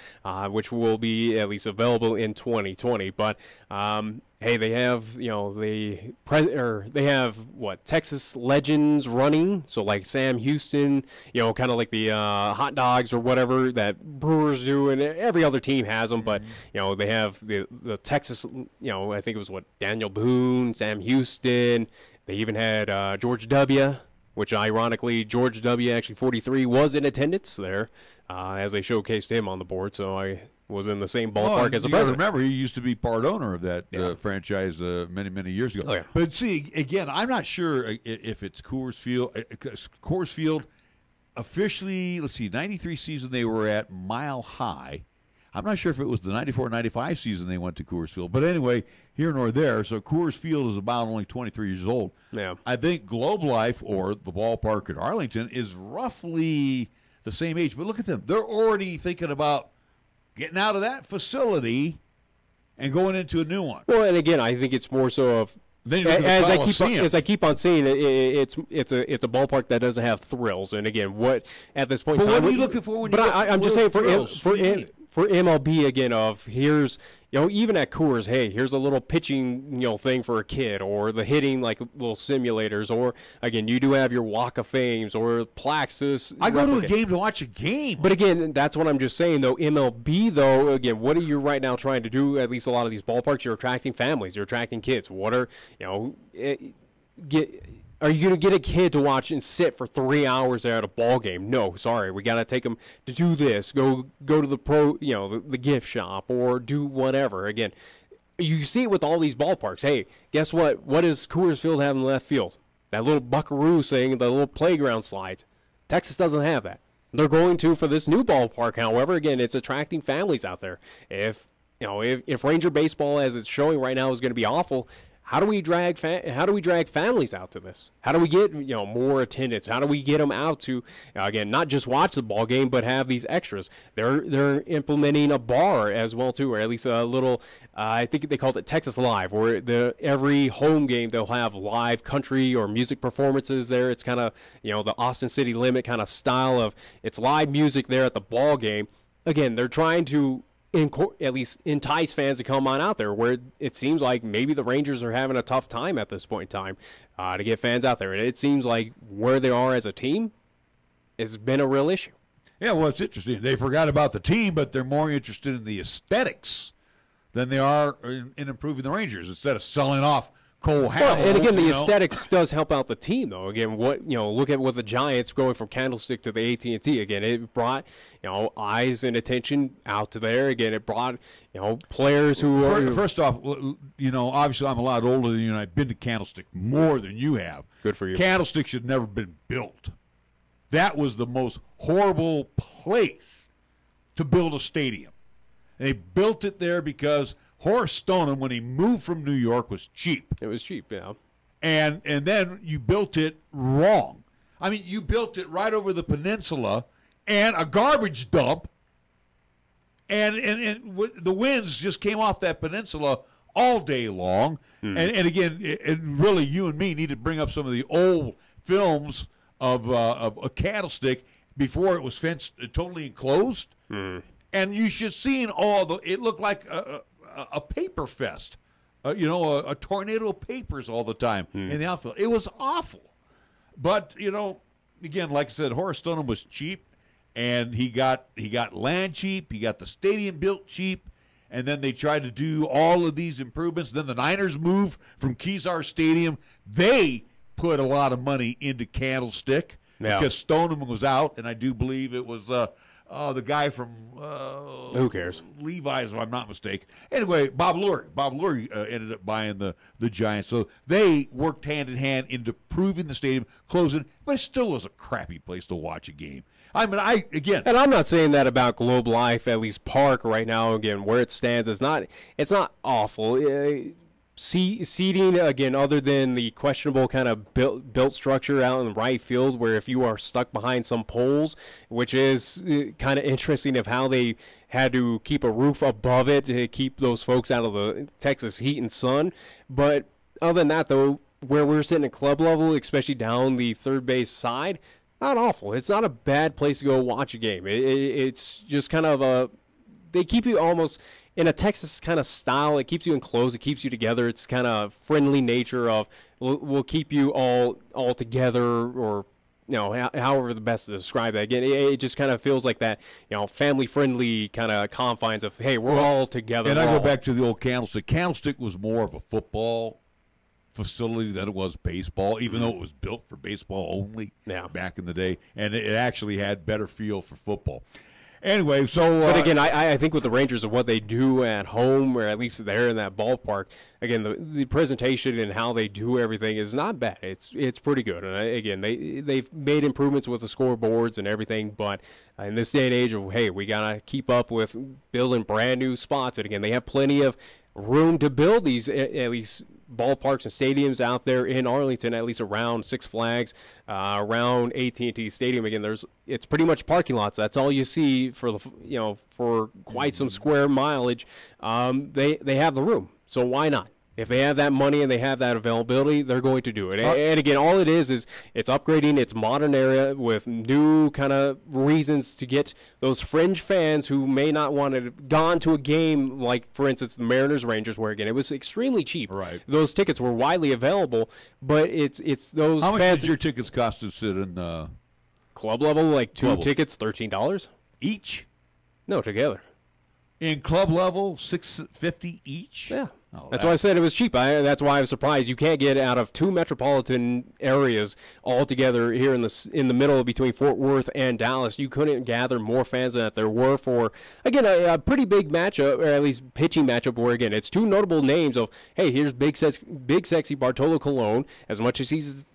which will be at least available in 2020. But hey, they have they have Texas legends running, so like Sam Houston, kind of like the hot dogs or whatever that Brewers do, and every other team has them. But they have the Texas, I think it was Daniel Boone, Sam Houston. They even had George W., which ironically, George W., actually 43, was in attendance there as they showcased him on the board. So I was in the same ballpark as the president. Remember, he used to be part owner of that franchise many, many years ago. Oh, yeah. But see, again, I'm not sure if it's Coors Field. Coors Field, officially, let's see, 93 season they were at Mile High. I'm not sure if it was the 94-95 season they went to Coors Field. But anyway, here nor there. So Coors Field is about only 23 years old. Yeah. I think Globe Life, or the ballpark at Arlington, is roughly the same age. But look at them. They're already thinking about getting out of that facility and going into a new one. Well, and again, I think it's more so of, as I keep on saying, it's a ballpark that doesn't have thrills. And again, what at this point in time, what are you looking for when you I'm just saying for MLB, again, of here's, even at Coors, hey, here's a little pitching, thing for a kid, or the hitting, like little simulators, or, again, you do have your Walk of Fames or plaques. I go to a game to watch a game. But, again, that's what I'm just saying, though. MLB, though, again, what are you right now trying to do, at least a lot of these ballparks? You're attracting families. You're attracting kids. What are, Are you going to get a kid to watch and sit for 3 hours at a ball game? No, sorry. We got to take them to do this. Go to the gift shop or do whatever. Again, you see it with all these ballparks. Hey, guess what? What does Coors Field have in the left field? That little buckaroo thing, the little playground slides. Texas doesn't have that. They're going to for this new ballpark. However, again, it's attracting families out there. If Ranger baseball, as it's showing right now, is going to be awful, how do we drag families out to this? How do we get more attendance? How do we get them out to again not just watch the ball game but have these extras? They're implementing a bar as well too, or at least a little. I think they called it Texas Live, where every home game they'll have live country or music performances there. It's kind of the Austin City Limit kind of style of it's live music there at the ball game. Again, they're trying to at least entice fans to come on out there, where it seems like maybe the Rangers are having a tough time at this point in time to get fans out there. And it seems like where they are as a team has been a real issue. Yeah, well, it's interesting. They forgot about the team, but they're more interested in the aesthetics than they are in improving the Rangers instead of selling off Cole Hamels. Well, and again, the aesthetics does help out the team, though. Again, look at what the Giants going from Candlestick to the AT&T. Again, it brought eyes and attention out to there. Again, it brought players who are. First off, obviously I'm a lot older than you, and I've been to Candlestick more than you have. Good for you. Candlestick should never been built. That was the most horrible place to build a stadium. And they built it there because Horace Stoneham, when he moved from New York, was cheap. It was cheap, yeah. And then you built it wrong. I mean, you built it right over the peninsula and a garbage dump, and the winds just came off that peninsula all day long. And again, and really, you and me need to bring up some of the old films of a Candlestick before it was fenced, totally enclosed. And you should see it looked like a paper fest, a tornado of papers all the time in the outfield. It was awful. But, again, like I said, Horace Stoneham was cheap, and he got land cheap. He got the stadium built cheap, and then they tried to do all of these improvements. Then the Niners moved from Kezar Stadium. They put a lot of money into Candlestick because Stoneham was out, and I do believe it was the guy from who cares? Levi's, if I'm not mistaken. Anyway, Bob Lurie ended up buying the Giants. So they worked hand in hand into improving the stadium, closing, but it still was a crappy place to watch a game. I mean, and I'm not saying that about Globe Life, at least Park right now. Again, where it stands, it's not awful. Seating, again, other than the questionable kind of built structure out in right field, where if you are stuck behind some poles, which is kind of interesting of how they had to keep a roof above it to keep those folks out of the Texas heat and sun. But other than that, though, where we're sitting at club level, especially down the third base side, not awful. It's not a bad place to go watch a game. It's just kind of they keep you almost in a Texas kind of style. It keeps you enclosed. It keeps you together. It's kind of friendly nature of we'll keep you all together, or however the best to describe that. Again, it just kind of feels like that, family friendly kind of confines of, hey, we're all together. And I go back to the old Candlestick. Candlestick was more of a football facility than it was baseball, even though it was built for baseball only back in the day, and it actually had better feel for football. Anyway, so but again, I think with the Rangers of what they do at home, or at least there in that ballpark, again, the presentation and how they do everything is not bad. It's pretty good. And again, they've made improvements with the scoreboards and everything, but in this day and age of, hey, we gotta keep up with building brand new spots. And again, they have plenty of room to build these at least ballparks and stadiums out there in Arlington, at least around Six Flags, around AT&T Stadium. Again, it's pretty much parking lots. That's all you see for for quite some square mileage. They have the room, so why not? If they have that money and they have that availability, they're going to do it. And again, all it is it's upgrading its modern area with new kind of reasons to get those fringe fans who may not want to have gone to a game like, for instance, the Mariners-Rangers, where, again, it was extremely cheap. Right. Those tickets were widely available, but it's those How much fans. did your tickets cost to sit in club level, like two Club. tickets, $13? Each? No, together. In club level, $6.50 each? Yeah. That's why I said it was cheap. That's why I was surprised. You can't get out of 2 metropolitan areas all together here in the middle between Fort Worth and Dallas. You couldn't gather more fans than that there were for, again, a pretty big matchup, or at least pitching matchup, where, again, it's 2 notable names of, hey, here's big sexy Bartolo Colon, as much as he's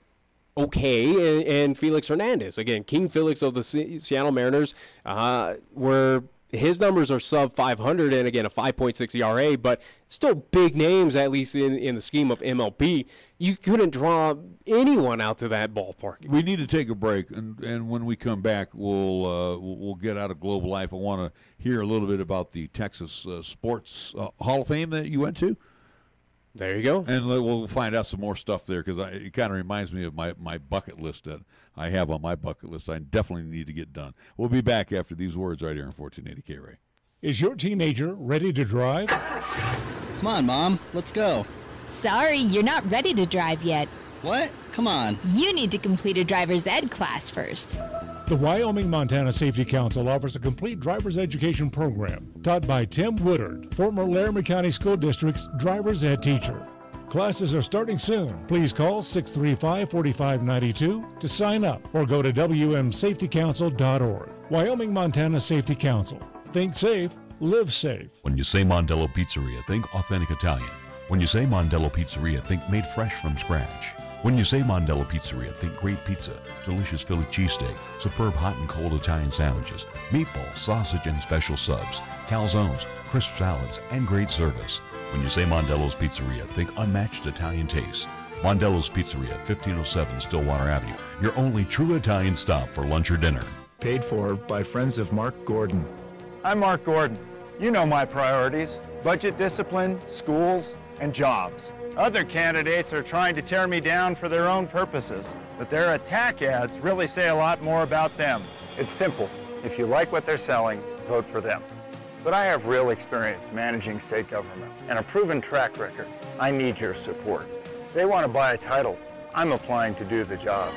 okay, and Felix Hernandez. Again, King Felix of the Seattle Mariners, where his numbers are sub 500 and, again, a 5.6 ERA, but still big names, at least in the scheme of MLB. You couldn't draw anyone out to that ballpark. We need to take a break, and when we come back, we'll get out of Global Life. I want to hear a little bit about the Texas Sports Hall of Fame that you went to. There you go. And we'll find out some more stuff there, because it kind of reminds me of my bucket list that I have on my bucket list. I definitely need to get done. We'll be back after these words right here on 1480 K-Ray. Is your teenager ready to drive? Come on, Mom. Let's go. Sorry, you're not ready to drive yet. What? Come on. You need to complete a driver's ed class first. The Wyoming-Montana Safety Council offers a complete driver's education program taught by Tim Woodard, former Laramie County School District's driver's ed teacher. Classes are starting soon. Please call 635-4592 to sign up or go to wmsafetycouncil.org. Wyoming-Montana Safety Council. Think safe, live safe. When you say Mondello Pizzeria, think authentic Italian. When you say Mondello Pizzeria, think made fresh from scratch. When you say Mondello Pizzeria, think great pizza, delicious Philly cheesesteak, superb hot and cold Italian sandwiches, meatballs, sausage, and special subs, calzones, crisp salads, and great service. When you say Mondello's Pizzeria, think unmatched Italian taste. Mondello's Pizzeria, 1507 Stillwater Avenue, your only true Italian stop for lunch or dinner. Paid for by friends of Mark Gordon. I'm Mark Gordon. You know my priorities: budget discipline, schools, and jobs. Other candidates are trying to tear me down for their own purposes, but their attack ads really say a lot more about them. It's simple. If you like what they're selling, vote for them. But I have real experience managing state government and a proven track record. I need your support. They want to buy a title. I'm applying to do the job.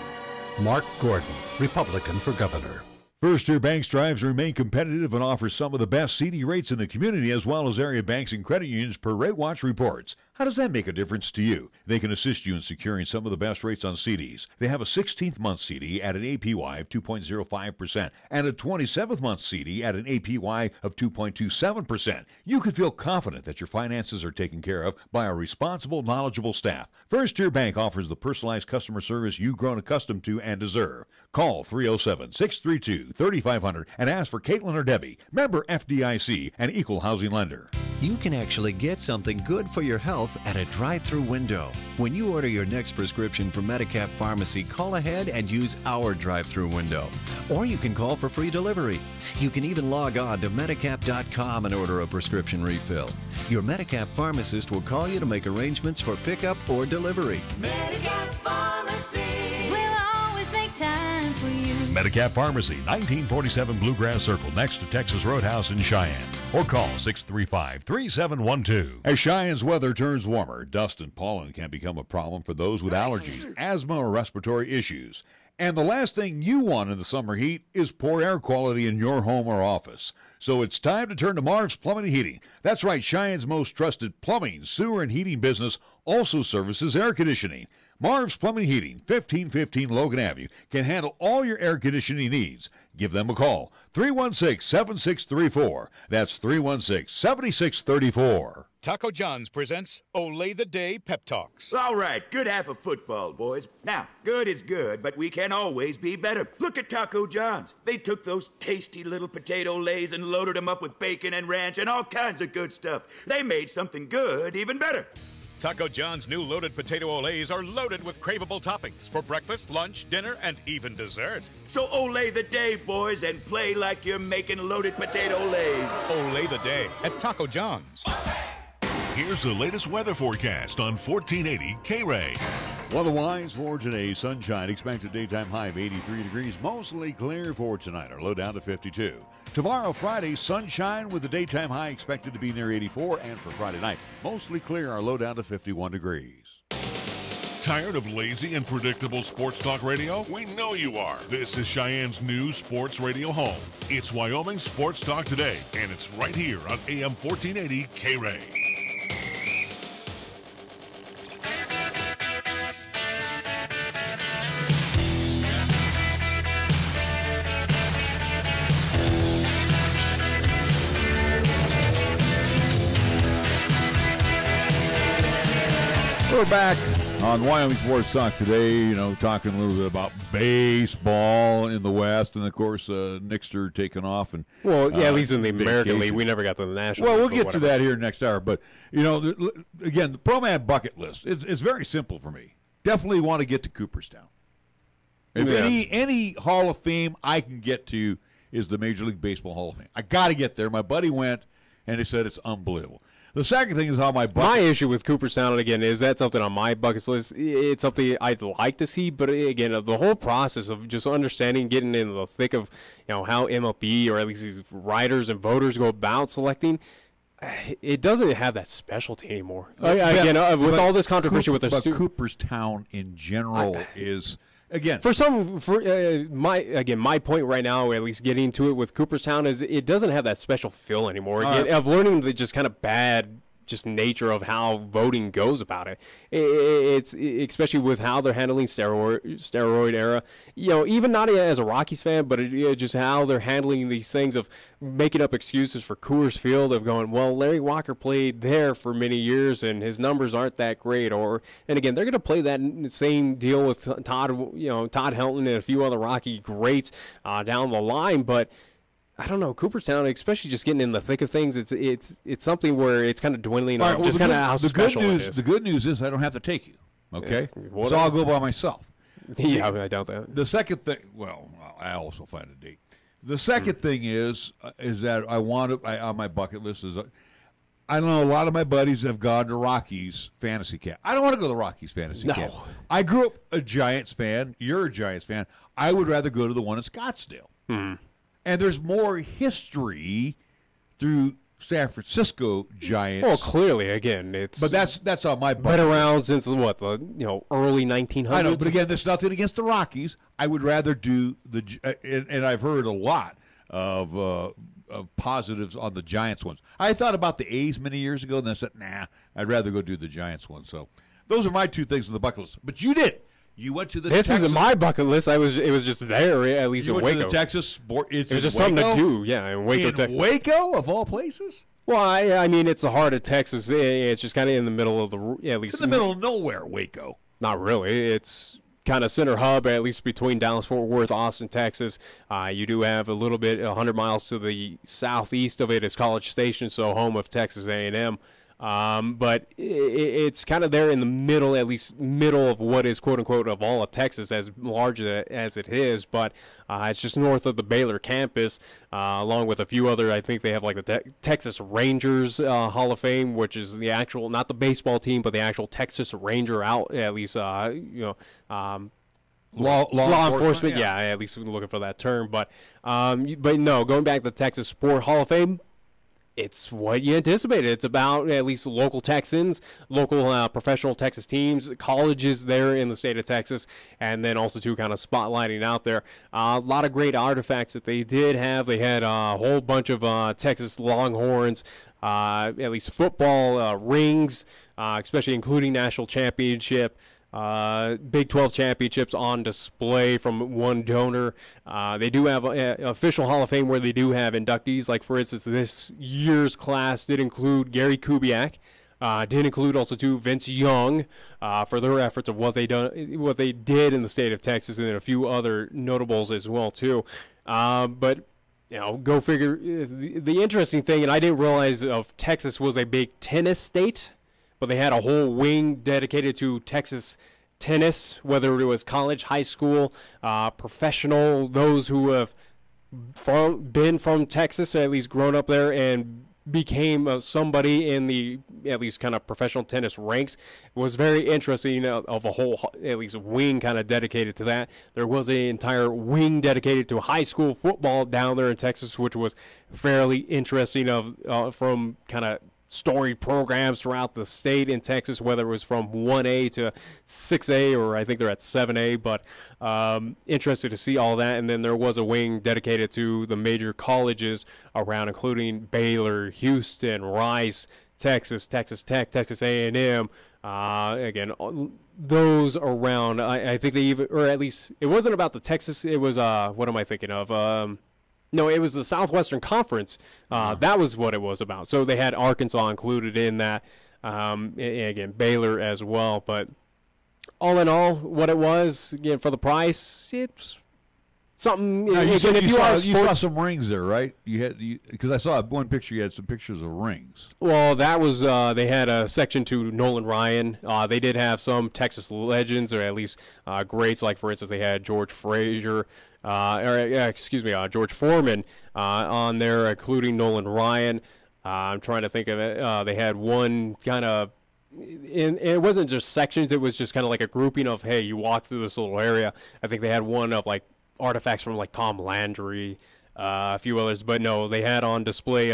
Mark Gordon, Republican for governor. First Tier Bank strives to remain competitive and offers some of the best CD rates in the community, as well as area banks and credit unions per Rate Watch reports. How does that make a difference to you? They can assist you in securing some of the best rates on CDs. They have a 16th-month CD at an APY of 2.05% and a 27th-month CD at an APY of 2.27%. You can feel confident that your finances are taken care of by a responsible, knowledgeable staff. First Tier Bank offers the personalized customer service you've grown accustomed to and deserve. Call 307-632-3500 and ask for Caitlin or Debbie, member FDIC and equal housing lender. You can actually get something good for your health at a drive-through window. When you order your next prescription from Medicap Pharmacy, call ahead and use our drive-through window. Or you can call for free delivery. You can even log on to Medicap.com and order a prescription refill. Your Medicap pharmacist will call you to make arrangements for pickup or delivery. Medicap Pharmacy will always make time for you. Medicap Pharmacy, 1947 Bluegrass Circle, next to Texas Roadhouse in Cheyenne. Or call 635-3712. As Cheyenne's weather turns warmer, dust and pollen can become a problem for those with allergies, asthma, or respiratory issues. And the last thing you want in the summer heat is poor air quality in your home or office. So it's time to turn to Marv's Plumbing and Heating. That's right, Cheyenne's most trusted plumbing, sewer, and heating business also services air conditioning. Marv's Plumbing and Heating, 1515 Logan Avenue, can handle all your air conditioning needs. Give them a call, 316-7634. That's 316-7634. Taco John's presents Olay the Day Pep Talks. All right, good half of football, boys. Now, good is good, but we can always be better. Look at Taco John's. They took those tasty little potato lays and loaded them up with bacon and ranch and all kinds of good stuff. They made something good even better. Taco John's new loaded potato olays are loaded with craveable toppings for breakfast, lunch, dinner, and even dessert. So olay the day, boys, and play like you're making loaded potato lays. Olay the day at Taco John's. Here's the latest weather forecast on 1480 K-Ray. Weather-wise for today, sunshine, expected daytime high of 83 degrees, mostly clear for tonight, our low down to 52. Tomorrow, Friday, sunshine with the daytime high expected to be near 84, and for Friday night, mostly clear, our low down to 51 degrees. Tired of lazy and predictable sports talk radio? We know you are. This is Cheyenne's new sports radio home. It's Wyoming Sports Talk Today, and it's right here on AM 1480 K-Ray. We're back on Wyoming Sports Talk today, talking a little bit about baseball in the West, and of course, Nixter taking off. And at least in the American League, we never got to the National League. Well, we'll get to that here next hour. But, again, the Pro-Man bucket list, it's very simple for me. Definitely want to get to Cooperstown. If any Hall of Fame I can get to is the Major League Baseball Hall of Fame. I got to get there. My buddy went, and he said it's unbelievable. The second thing is how my issue with Cooperstown, again, is that something on my bucket list. It's something I'd like to see, but again, the whole process of just understanding, getting in the thick of how MLB or at least these writers and voters go about selecting, it doesn't have that specity anymore. With all this controversy with the Cooperstown in general is. Again, my point right now, at least getting to it with Cooperstown, is it doesn't have that special feel anymore. Of learning the just kind of bad nature of how voting goes about it. It's especially with how they're handling steroid era. Even not as a Rockies fan, but just how they're handling these things of making up excuses for Coors Field, of going, well, Larry Walker played there for many years and his numbers aren't that great. And again, they're going to play that same deal with Todd Helton and a few other Rocky greats down the line, but I don't know, Cooperstown, especially just getting in the thick of things, it's something where it's kind of dwindling on just kind of how special it is. The good news is I don't have to take you, okay? Yeah, so I'll go by myself. Yeah, I doubt that. The second thing, I also find a date. The second thing is that I want to, on my bucket list is, I know a lot of my buddies have gone to Rockies fantasy camp. I don't want to go to the Rockies fantasy camp. I grew up a Giants fan. You're a Giants fan. I would rather go to the one in Scottsdale. Mm-hmm. And there's more history through San Francisco Giants. Well, clearly, again, but that's on my bucket. Been around since what, the early 1900s. I know, but again, there's nothing against the Rockies. I would rather do and I've heard a lot of positives on the Giants ones. I thought about the A's many years ago, and then I said, nah, I'd rather go do the Giants one. So those are my two things on the bucket list. But you did. You went to the This isn't my bucket list. It was just there, at least in Waco. You went to the Texas sport. It was just something to do, in Waco, Texas. Waco, of all places? Well, I mean, it's the heart of Texas. It's just kind of in the middle of at least. It's in the middle of nowhere, Waco. Not really. It's kind of center hub, at least between Dallas-Fort Worth, Austin, Texas. You do have a little bit, 100 miles to the southeast of it is College Station, so home of Texas A&M. But it's kind of there in the middle, at least middle of what is, quote-unquote, of all of Texas, as large as it is. But it's just north of the Baylor campus, along with a few other. I think they have like the Texas Rangers Hall of Fame, which is the actual, not the baseball team, but the actual Texas Ranger out, at least, law enforcement. Yeah, at least we're looking for that term. But no, going back to the Texas Sport Hall of Fame, it's what you anticipated. It's about at least local Texans, local professional Texas teams, colleges there in the state of Texas, and then also too kind of spotlighting out there. A lot of great artifacts that they did have. They had a whole bunch of Texas Longhorns, at least football rings, especially including national championship. Big 12 championships on display from one donor. They do have an official Hall of Fame where they do have inductees. Like, for instance, this year's class did include Gary Kubiak. Did include also too Vince Young for their efforts of what they did in the state of Texas, and then a few other notables as well too. But go figure. The interesting thing, and I didn't realize of Texas was a big tennis state. But they had a whole wing dedicated to Texas tennis, whether it was college, high school, professional, those who have been from Texas, or at least grown up there, and became somebody in the at least kind of professional tennis ranks. It was very interesting of a whole at least wing kind of dedicated to that. There was an entire wing dedicated to high school football down there in Texas, which was fairly interesting from kind of storied programs throughout the state in Texas, whether it was from 1A to 6A, or I think they're at 7A, but interested to see all that. And then there was a wing dedicated to the major colleges around, including Baylor, Houston, Rice, Texas, Texas Tech, Texas A&M. Again, those around, I think they even, or at least it wasn't about the Texas, it was, what am I thinking of? No, it was the Southwestern Conference. That was what it was about. So they had Arkansas included in that. And again, Baylor as well. But all in all, what it was, again, for the price, it's something. Now, you saw some rings there, right? Because I saw one picture. You had some pictures of rings. Well, that was they had a section to Nolan Ryan. They did have some Texas legends, or at least greats. Like for instance, they had George Frazier, George Foreman on there, including Nolan Ryan. I'm trying to think of it. They had one kind of. And it wasn't just sections. It was just kind of like a grouping of, hey, you walk through this little area. I think they had one of like artifacts from like Tom Landry, a few others, but no, they had on display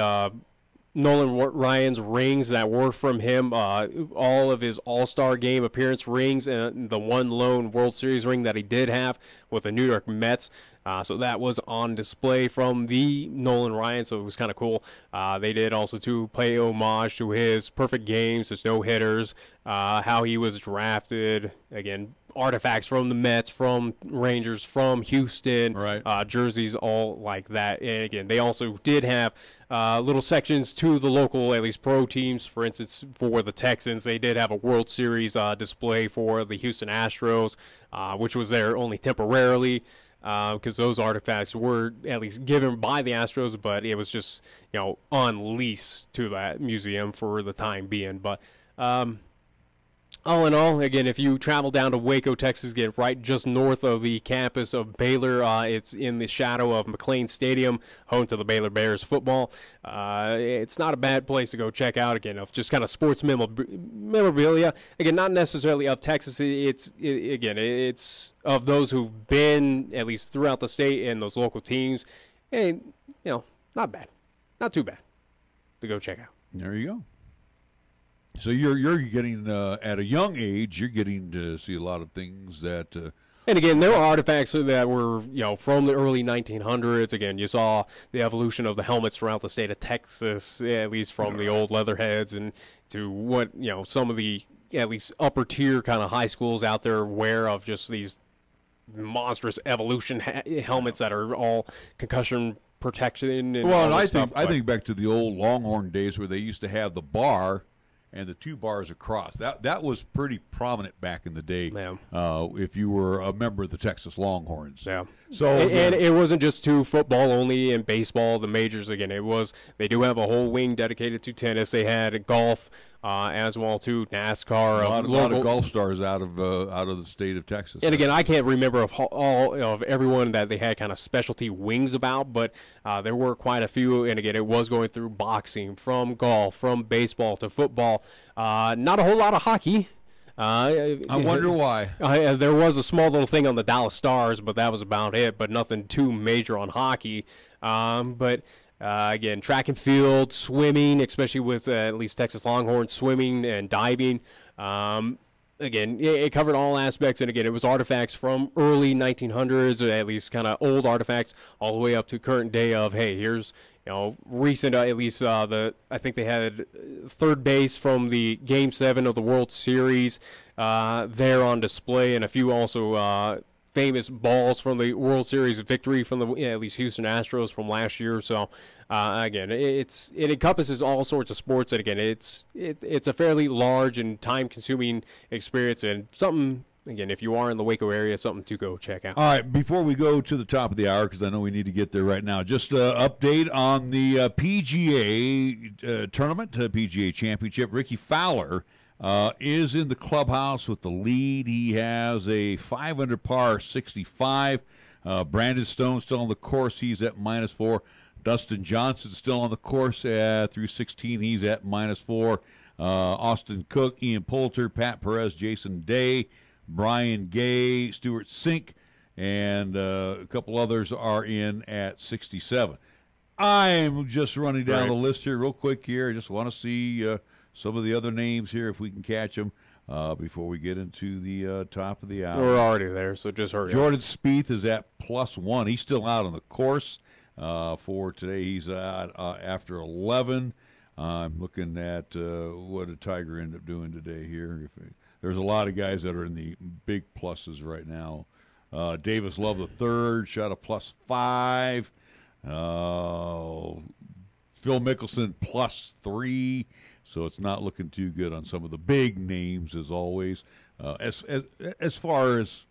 Nolan Ryan's rings that were from him, all of his All-Star Game appearance rings, and the one lone World Series ring that he did have with the New York Mets. So that was on display from the Nolan Ryan, so it was kind of cool. They did also to pay homage to his perfect games, his no-hitters, how he was drafted, again, artifacts from the Mets, from Rangers, from Houston, jerseys, all like that. And again, they also did have little sections to the local, at least pro teams. For instance, for the Texans, they did have a World Series display for the Houston Astros, which was there only temporarily because those artifacts were at least given by the Astros, but it was just, on lease to that museum for the time being. But all in all, again, if you travel down to Waco, Texas, get right just north of the campus of Baylor. It's in the shadow of McLean Stadium, home to the Baylor Bears football. It's not a bad place to go check out, again, of just kind of sports memorabilia. Again, not necessarily of Texas. It's of those who've been, at least throughout the state, and those local teams. And, not bad. Not too bad to go check out. There you go. So you're getting at a young age, you're getting to see a lot of things that. And again, there were artifacts that were from the early 1900s. Again, you saw the evolution of the helmets throughout the state of Texas, at least from the old Leatherheads and to what some of the at least upper tier kind of high schools out there wear of just these monstrous evolution helmets that are all concussion protection. And I think back to the old Longhorn days where they used to have the bar and the two bars across. That was pretty prominent back in the day. If you were a member of the Texas Longhorns. Yeah. So and it wasn't just to football only and baseball, the majors. Again, they do have a whole wing dedicated to tennis. They had golf as well too, NASCAR. A lot of golf stars out of the state of Texas. And again, I can't remember of everyone that they had kind of specialty wings about, but there were quite a few. And again, it was going through boxing, from golf, from baseball to football. Not a whole lot of hockey. I wonder why. There was a small little thing on the Dallas Stars, but that was about it. But nothing too major on hockey. Again, track and field, swimming, especially with at least Texas Longhorns, swimming and diving. Again, it covered all aspects, and again, it was artifacts from early 1900s, or at least kind of old artifacts, all the way up to current day of, hey, here's recent, at least I think they had third base from the Game 7 of the World Series there on display, and a few also famous balls from the World Series victory from the at least Houston Astros from last year. So again, it encompasses all sorts of sports, and again, it's a fairly large and time-consuming experience, and something. Again, if you are in the Waco area, something to go check out. All right, before we go to the top of the hour, because I know we need to get there right now, just an update on the PGA tournament, PGA Championship. Ricky Fowler is in the clubhouse with the lead. He has a 5 under par 65. Brandon Stone still on the course. He's at -4. Dustin Johnson still on the course through 16. He's at -4. Austin Cook, Ian Poulter, Pat Perez, Jason Day, Brian Gay, Stuart Sink, and a couple others are in at 67. I'm just running down the list here real quick here. I just want to see some of the other names here if we can catch them before we get into the top of the hour. We're already there, so just hurry Jordan Spieth is at +1. He's still out on the course for today. He's out after 11. I'm looking at what did Tiger end up doing today here. There's a lot of guys that are in the big pluses right now. Davis Love III shot a +5. Phil Mickelson +3. So it's not looking too good on some of the big names, as always. As far as,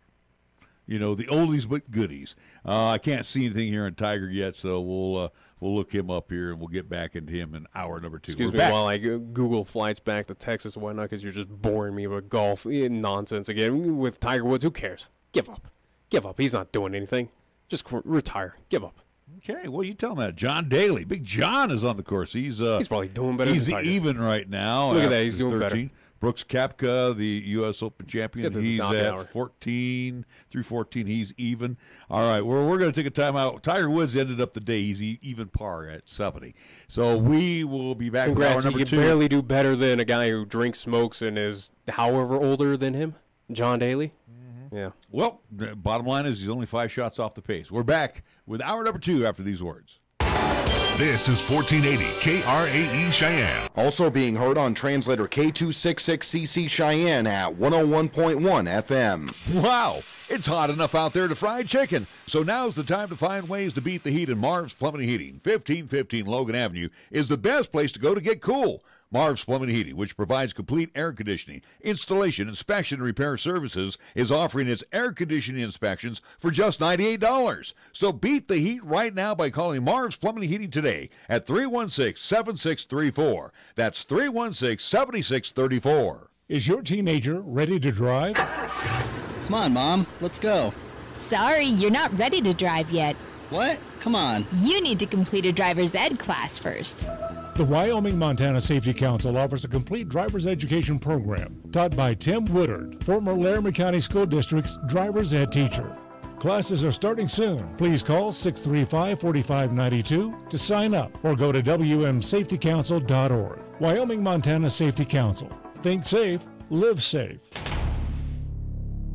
the oldies but goodies. I can't see anything here on Tiger yet, so we'll look him up here, and we'll get back into him in hour number 2. Excuse me while I Google flights back to Texas and whatnot, because you're just boring me with golf nonsense again. With Tiger Woods, who cares? Give up. Give up. He's not doing anything. Just retire. Give up. Okay, well, you tell him that. John Daly. Big John is on the course. He's probably doing better than Tiger. He's even right now. Look at that. He's doing 13. Better. Brooks Koepka, the U.S. Open champion, he's at 14 through 14. He's even. All right, we're going to take a timeout. Tiger Woods ended up the day. He's even par at 70. So we will be back with hour number 2. You can barely do better than a guy who drinks, smokes, and is however older than him, John Daly. Mm-hmm. Yeah. Well, the bottom line is he's only 5 shots off the pace. We're back with hour number 2 after these words. This is 1480 KRAE Cheyenne. Also being heard on translator K266CC Cheyenne at 101.1 FM. Wow, it's hot enough out there to fry chicken. So now's the time to find ways to beat the heat in Marv's Plumbing and Heating. 1515 Logan Avenue is the best place to go to get cool. Marv's Plumbing and Heating, which provides complete air conditioning, installation, inspection, and repair services, is offering its air conditioning inspections for just $98. So beat the heat right now by calling Marv's Plumbing and Heating today at 316-7634. That's 316-7634. Is your teenager ready to drive? Come on, Mom. Let's go. Sorry, you're not ready to drive yet. What? Come on. You need to complete a driver's ed class first. The Wyoming-Montana Safety Council offers a complete driver's education program taught by Tim Woodard, former Laramie County School District's driver's ed teacher. Classes are starting soon. Please call 635-4592 to sign up or go to wmsafetycouncil.org. Wyoming-Montana Safety Council. Think safe, live safe.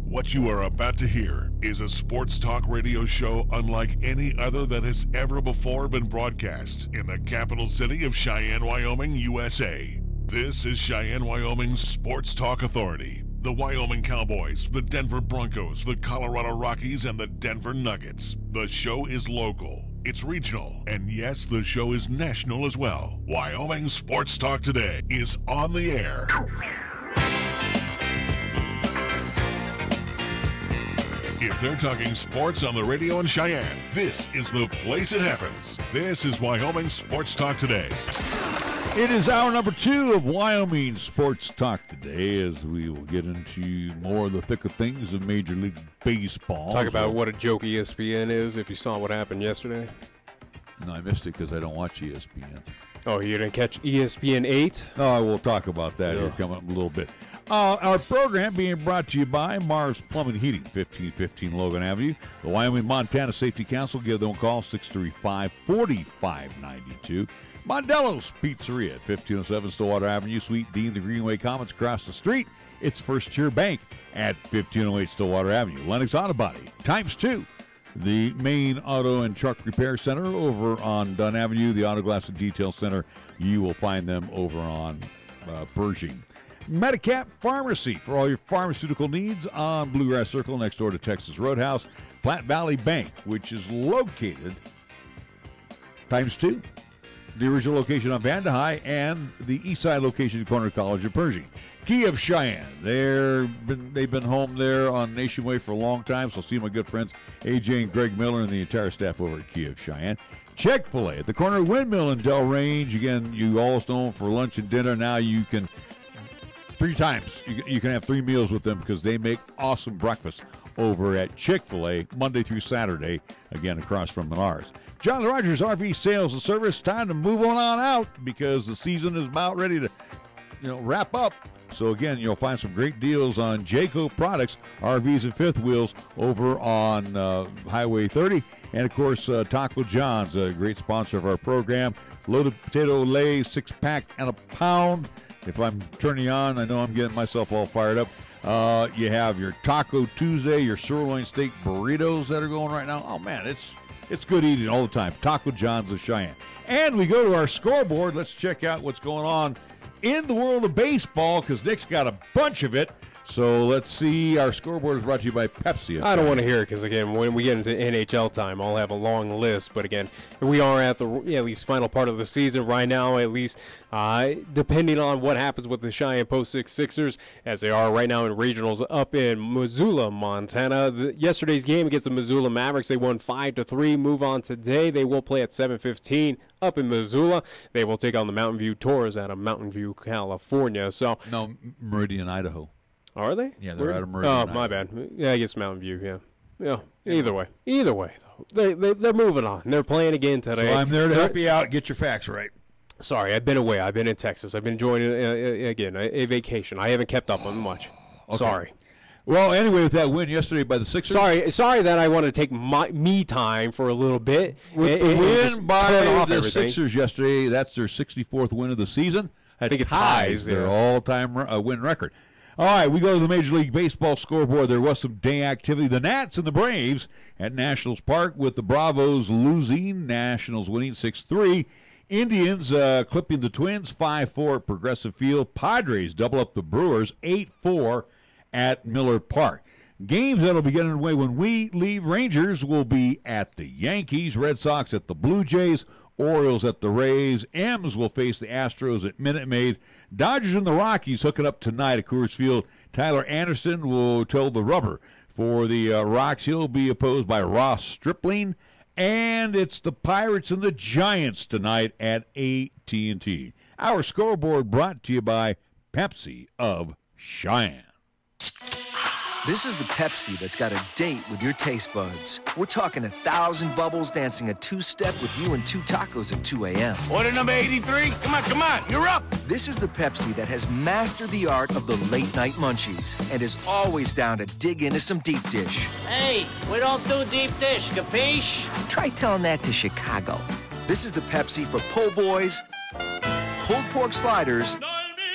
What you are about to hear is a sports talk radio show unlike any other that has ever before been broadcast in the capital city of Cheyenne, Wyoming, USA. This is Cheyenne, Wyoming's Sports Talk Authority. The Wyoming Cowboys, the Denver Broncos, the Colorado Rockies, and the Denver Nuggets. The show is local, it's regional, and yes, the show is national as well. Wyoming Sports Talk Today is on the air. If they're talking sports on the radio in Cheyenne, this is the place it happens. This is Wyoming Sports Talk Today. It is hour number 2 of Wyoming Sports Talk Today, as we will get into more of the thick of things of Major League Baseball. Talk about what a joke ESPN is, if you saw what happened yesterday. No, I missed it because I don't watch ESPN. Oh, you didn't catch ESPN 8? Oh, we'll talk about that here coming up in a little bit. Our program being brought to you by Mars Plumbing and Heating, 1515 Logan Avenue. The Wyoming-Montana Safety Council. Give them a call, 635-4592. Mondello's Pizzeria at 1507 Stillwater Avenue, Suite D in the Greenway Commons across the street. It's First Tier Bank at 1508 Stillwater Avenue. Lennox Auto Body, ×2. The main auto and truck repair center over on Dunn Avenue. The Auto Glass and Detail Center, you will find them over on Pershing. Medicap Pharmacy for all your pharmaceutical needs on Bluegrass Circle next door to Texas Roadhouse. Platte Valley Bank, which is located ×2. The original location on Vandehigh and the east side location at Corner College of Pershing. Key of Cheyenne, they've been home there on Nation Way for a long time, so see my good friends AJ and Greg Miller and the entire staff over at Key of Cheyenne. Chick-fil-A at the corner of Windmill and Del Range. Again, you always know them for lunch and dinner. Now you can 3 times. You can have 3 meals with them because they make awesome breakfast over at Chick-fil-A Monday through Saturday, again, across from Menards. John Rogers RV Sales and Service, time to move on out because the season is about ready to wrap up. So, again, you'll find some great deals on Jayco products, RVs and fifth wheels over on Highway 30. And, of course, Taco John's, a great sponsor of our program. Loaded potato lays, 6-pack and a pound. If I'm turning on, I know I'm getting myself all fired up. You have your Taco Tuesday, your sirloin steak burritos that are going right now. Oh, man, it's good eating all the time. Taco John's of Cheyenne. And we go to our scoreboard. Let's check out what's going on in the world of baseball because Nick's got a bunch of it. So let's see. Our scoreboard is brought to you by Pepsi. I don't want to hear it because, again, when we get into NHL time, I'll have a long list. But, again, we are at the at least final part of the season right now, at least depending on what happens with the Cheyenne Post 6 Sixers, as they are right now in regionals up in Missoula, Montana. Yesterday's game against the Missoula Mavericks, they won 5-3. Move on today. They will play at 7:15 up in Missoula. They will take on the Mountain View Tours out of Mountain View, California. So no, Meridian, Idaho. Are they? Yeah, they're out of Meridian. Oh, my bad. Yeah, I guess Mountain View. Yeah. Either way, though, they're moving on. They're playing again today. So I'm there to help you out. Get your facts right. Sorry, I've been away. I've been in Texas. I've been enjoying a vacation. I haven't kept up on much. Okay. Sorry. Well, anyway, with that win yesterday by the Sixers. Sorry that I want to take me time for a little bit. With the win by the Sixers yesterday, that's their 64th win of the season. I think it ties their all-time win record. All right, we go to the Major League Baseball scoreboard. There was some day activity. The Nats and the Braves at Nationals Park with the Bravos losing. Nationals winning 6-3. Indians clipping the Twins 5-4 at Progressive Field. Padres double up the Brewers 8-4 at Miller Park. Games that will be getting away when we leave. Rangers will be at the Yankees. Red Sox at the Blue Jays. Orioles at the Rays. M's will face the Astros at Minute Maid. Dodgers and the Rockies hooking up tonight at Coors Field. Tyler Anderson will toe the rubber for the Rocks. He'll be opposed by Ross Stripling. And it's the Pirates and the Giants tonight at AT&T. Our scoreboard brought to you by Pepsi of Cheyenne. This is the Pepsi that's got a date with your taste buds. We're talking 1,000 bubbles dancing a two-step with you and 2 tacos at 2 a.m. Order number 83? Come on, you're up! This is the Pepsi that has mastered the art of the late-night munchies and is always down to dig into some deep dish. Hey, we don't do deep dish, capiche? Try telling that to Chicago. This is the Pepsi for po' boys, pulled pork sliders,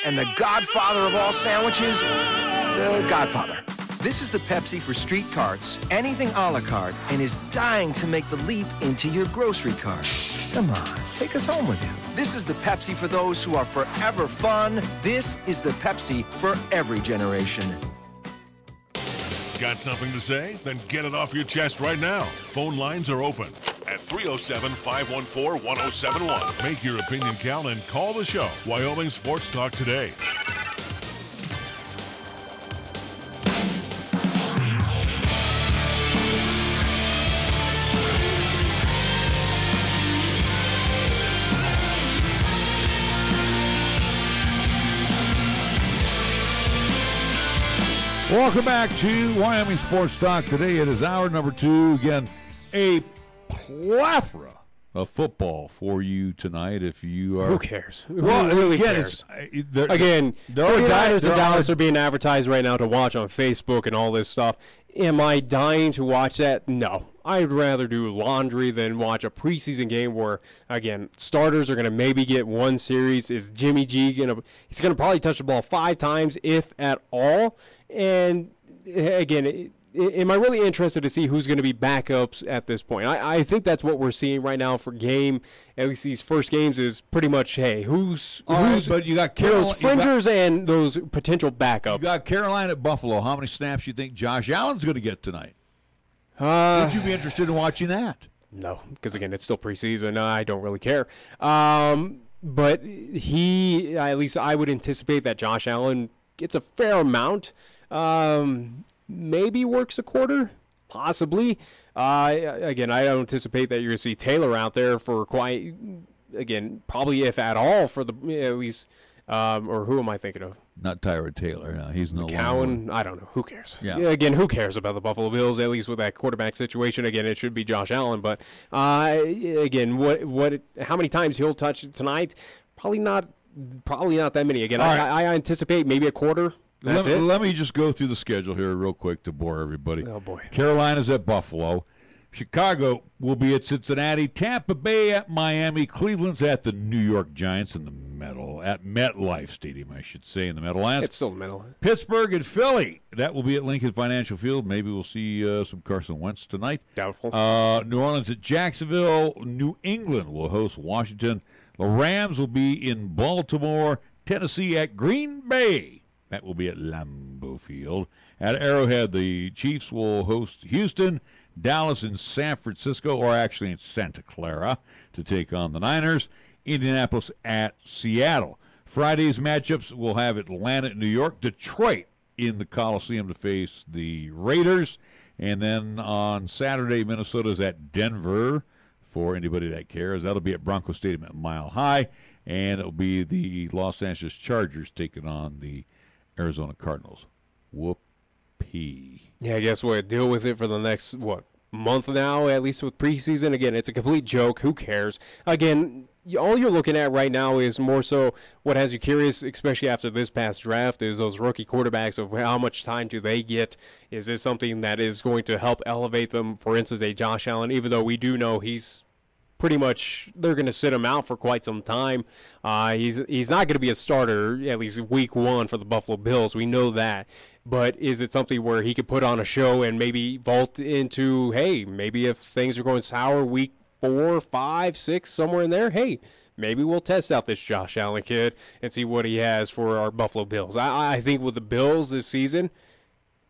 and the godfather of all sandwiches, the Godfather. This is the Pepsi for street carts, anything a la carte, and is dying to make the leap into your grocery cart. Come on, take us home with you. This is the Pepsi for those who are forever fun. This is the Pepsi for every generation. Got something to say? Then get it off your chest right now. Phone lines are open at 307-514-1071. Make your opinion count and call the show. Wyoming Sports Talk today. Welcome back to Wyoming Sports Talk. Today it is hour number 2. Again, a plethora of football for you tonight. If you are, who cares? Well, who really cares? Again, $4 and dollars are being advertised right now to watch on Facebook and all this stuff. Am I dying to watch that? No. I'd rather do laundry than watch a preseason game where, again, starters are going to maybe get one series. Is Jimmy G he's going to probably touch the ball 5 times, if at all. And, again, am I really interested to see who's going to be backups at this point? I think that's what we're seeing right now for game, at least these first games, is pretty much, hey, who's but you got those fringers and those potential backups. You got Carolina at Buffalo. How many snaps do you think Josh Allen's going to get tonight? Would you be interested in watching that? No, because, again, it's still preseason. I don't really care. But at least I would anticipate that Josh Allen gets a fair amount. Maybe works a quarter, possibly. Again, I don't anticipate that you're going to see Taylor out there for quite, again, probably if at all for the at least, or who am I thinking of? Not Tyrod Taylor. No, he's no Cowan. I don't know. Who cares? Yeah. Again, who cares about the Buffalo Bills? At least with that quarterback situation. Again, it should be Josh Allen. But again, how many times he'll touch tonight? Probably not that many. Again, I anticipate maybe a quarter. Let me just go through the schedule here real quick to bore everybody. Oh, boy. Carolina's at Buffalo. Chicago will be at Cincinnati. Tampa Bay at Miami. Cleveland's at the New York Giants at MetLife Stadium, I should say, in the Meadowlands. It's still Meadowlands. Pittsburgh and Philly. That will be at Lincoln Financial Field. Maybe we'll see some Carson Wentz tonight. Doubtful. New Orleans at Jacksonville. New England will host Washington. The Rams will be in Baltimore. Tennessee at Green Bay. That will be at Lambeau Field. At Arrowhead, the Chiefs will host Houston, Dallas, and San Francisco, or actually in Santa Clara, to take on the Niners. Indianapolis at Seattle. Friday's matchups will have Atlanta at New York, Detroit in the Coliseum to face the Raiders. And then on Saturday, Minnesota's at Denver, for anybody that cares. That'll be at Bronco Stadium at Mile High. And it'll be the Los Angeles Chargers taking on the Arizona Cardinals. Whoopee. Yeah, I guess we'll deal with it for the next, month now, at least with preseason. Again, it's a complete joke. Who cares? Again, all you're looking at right now is more so what has you curious, especially after this past draft, is those rookie quarterbacks of how much time do they get? Is this something that is going to help elevate them? For instance, a Josh Allen, even though we do know he's pretty much, they're going to sit him out for quite some time. He's not going to be a starter, at least week one for the Buffalo Bills. We know that. But is it something where he could put on a show and maybe vault into, hey, maybe if things are going sour week 4, 5, 6, somewhere in there, hey, maybe we'll test out this Josh Allen kid and see what he has for our Buffalo Bills. I think with the Bills this season,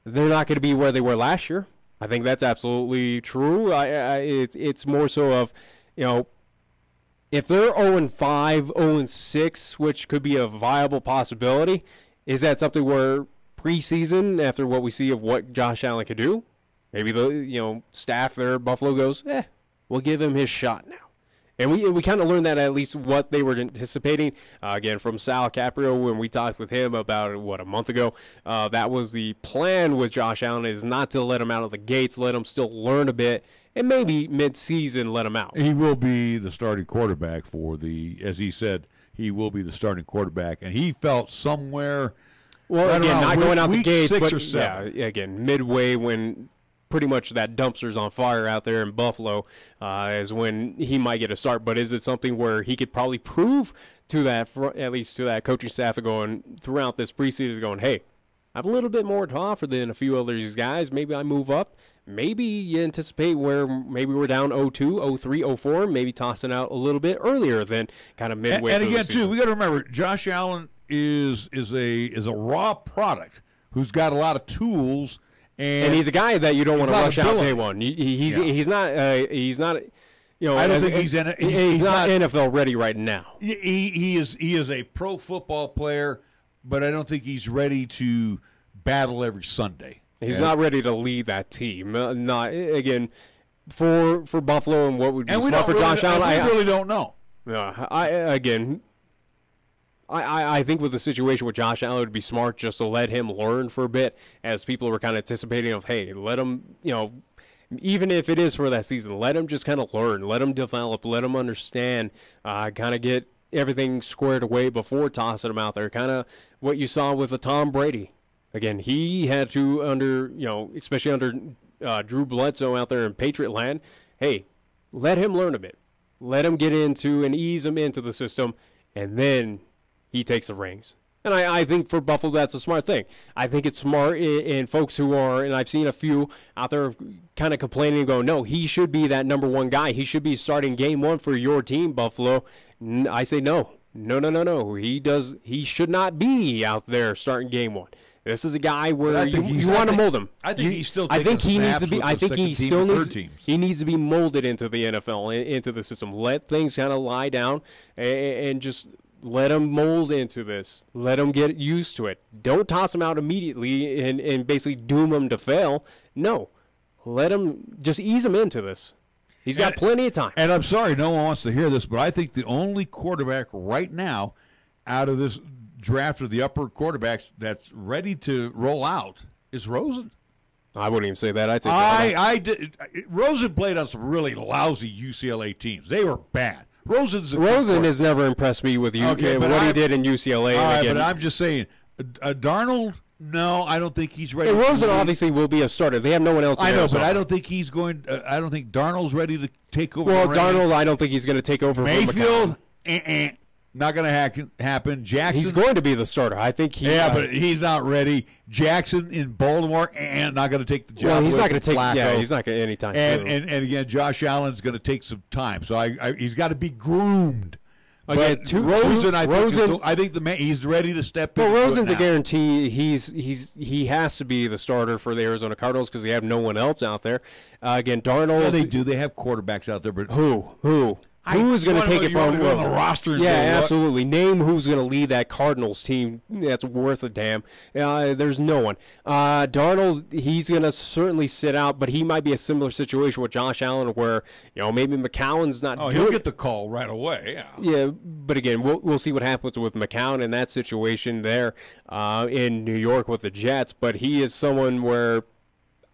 they're not going to be where they were last year. I think that's absolutely true. It's more so of, if they're 0-5, 0-6, which could be a viable possibility, is that something where preseason, after what we see of what Josh Allen could do, maybe the staff there, Buffalo goes, we'll give him his shot now. And we kind of learned that at least what they were anticipating, again, from Sal Caprio when we talked with him about, a month ago. That was the plan with Josh Allen, is not to let him out of the gates, let him still learn a bit, and maybe mid-season let him out. He will be the starting quarterback as he said, he will be the starting quarterback. And he felt somewhere, well, again, not going out the gates, but again, midway when pretty much that dumpster's on fire out there in Buffalo is when he might get a start. But is it something where he could probably prove to that, at least to that coaching staff, going throughout this preseason, going, hey, I have a little bit more to offer than a few of these guys. Maybe I move up. Maybe you anticipate where maybe we're down 0-2, 0-3, 0-4, maybe tossing out a little bit earlier than kind of midway and through again, the season. too, we got to remember, Josh Allen is a raw product who's got a lot of tools. And he's a guy that you don't want to rush out day one. He's not. I don't think he's not NFL ready right now. He is a pro football player, but I don't think he's ready to battle every Sunday. He's not ready to lead that team. Not again for Buffalo and what would be smart for Josh Allen. I really don't know. I think with the situation with Josh Allen, it would be smart just to let him learn for a bit, as people were kind of anticipating of, hey, let him, even if it is for that season, let him just kind of learn, let him develop, let him understand, kind of get everything squared away before tossing him out there. Kind of what you saw with the Tom Brady. Again, he had to, especially under Drew Bledsoe out there in Patriot land, hey, let him learn a bit. Let him get into and ease him into the system, and then he takes the reins. And I think for Buffalo, that's a smart thing. I think it's smart in folks who are, and I've seen a few out there kind of complaining and going, no, he should be that number one guy. He should be starting game one for your team, Buffalo. I say no. No. He should not be out there starting game one. This is a guy where you want to mold him. I think he's still taking snaps with the teams. He needs to be molded into the NFL, into the system. Let things kind of lie down and just let him mold into this. Let him get used to it. Don't toss him out immediately and basically doom him to fail. No. Let him just ease him into this. He's got plenty of time. And I'm sorry, no one wants to hear this, but I think the only quarterback right now out of this draft of the upper quarterbacks that's ready to roll out is Rosen. I wouldn't even say that. I'd say Rosen played on some really lousy UCLA teams. They were bad. Rosen has never impressed me with what he did in UCLA. But I'm just saying, Darnold, no, I don't think he's ready. And Rosen obviously will be a starter. They have no one else. I know, but I don't think he's going. I don't think Darnold's ready to take over. Well, Darnold, I don't think he's going to take over. Mayfield, not going to happen. Jackson, he's going to be the starter. I think he. Yeah, but he's not ready. Jackson in Baltimore, not going to take the job. Well, he's not going to take. Flacco. Yeah, he's not going to anytime. And again, Josh Allen's going to take some time. So he's got to be groomed Again, Rosen, I think he's ready to step in. Well, Rosen's a guarantee. He has to be the starter for the Arizona Cardinals because they have no one else out there. Again, Darnold. Yeah, they do. They have quarterbacks out there, but who is going to take it from on the roster? Yeah, absolutely. Name who's going to lead that Cardinals team that's worth a damn. There's no one. Darnold, he's going to certainly sit out, but he might be a similar situation with Josh Allen where, maybe McCown's not doing. He'll get the call right away, yeah. Yeah, but again, we'll see what happens with McCown in that situation there in New York with the Jets, but he is someone where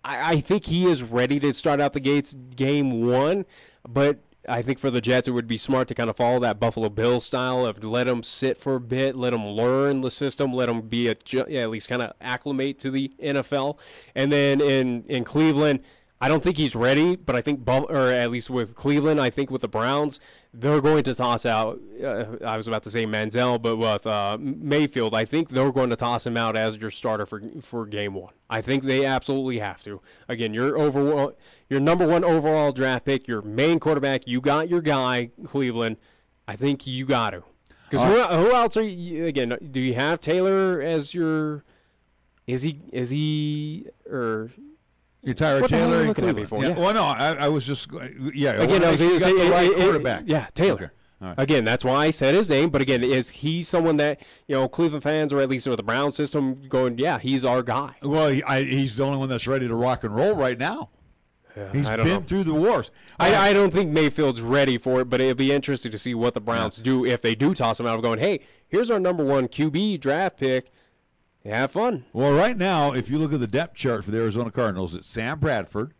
I think he is ready to start out the gates game one, but I think for the Jets, it would be smart to kind of follow that Buffalo Bills style of let him sit for a bit, let him learn the system, let him be at least kind of acclimate to the NFL. And then in Cleveland, I don't think he's ready, but I think, or at least with Cleveland, I think with the Browns, they're going to toss out, I was about to say Manziel, but with Mayfield, I think they're going to toss him out as your starter for game one. I think they absolutely have to. Again, your number one overall draft pick, your main quarterback, you got your guy, Cleveland. I think you got to. Because who else are you, again, do you have Taylor as your, is he, or... You're Tyrod Taylor in Cleveland. Yeah. Well, no, I was just Again, I was saying the right quarterback. Yeah, Taylor. Okay. Right. Again, that's why I said his name. But again, is he someone that Cleveland fans, or at least with the Brown system, going, yeah, he's our guy? Well, he's the only one that's ready to rock and roll right now. Yeah, he's been through the wars. I don't think Mayfield's ready for it, but it'll be interesting to see what the Browns do if they do toss him out of going, hey, here's our number one QB draft pick. Have fun. Well, right now, if you look at the depth chart for the Arizona Cardinals, it's Sam Bradford.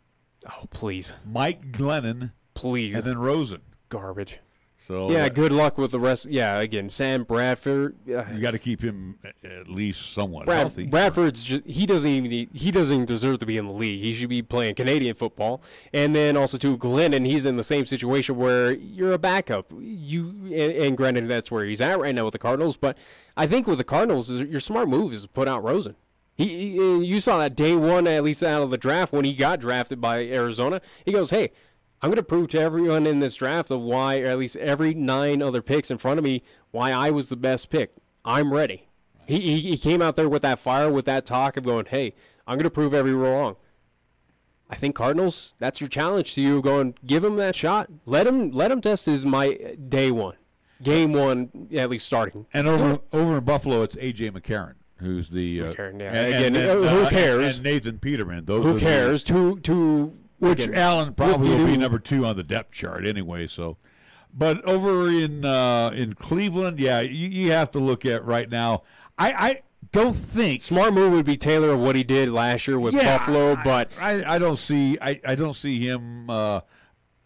Oh, please. Mike Glennon. Please. And then Rosen. Garbage. So yeah, good luck with the rest. Yeah, again, Sam Bradford. You got to keep him at least somewhat healthy. Bradford's he doesn't deserve to be in the league. He should be playing Canadian football. And then also too, Glennon, he's in the same situation where you're a backup. And granted, that's where he's at right now with the Cardinals. But I think with the Cardinals, your smart move is to put out Rosen. You saw that day one, at least out of the draft, when he got drafted by Arizona. He goes, hey, I'm going to prove to everyone in this draft of why, or at least every 9 other picks in front of me, why I was the best pick. I'm ready. He came out there with that fire, with that talk of going, hey, I'm going to prove everyone wrong. I think Cardinals, that's your challenge to you, going, give him that shot. Let him test his day one, game one, at least starting. And over in Buffalo, it's A.J. McCarron, who's the McCarron, yeah. Who cares? And Nathan Peterman. Who cares? Which Allen probably will be number 2 on the depth chart anyway. So, but over in Cleveland, yeah, you have to look at right now. I don't think smart move would be Taylor of what he did last year with Buffalo, but I don't see him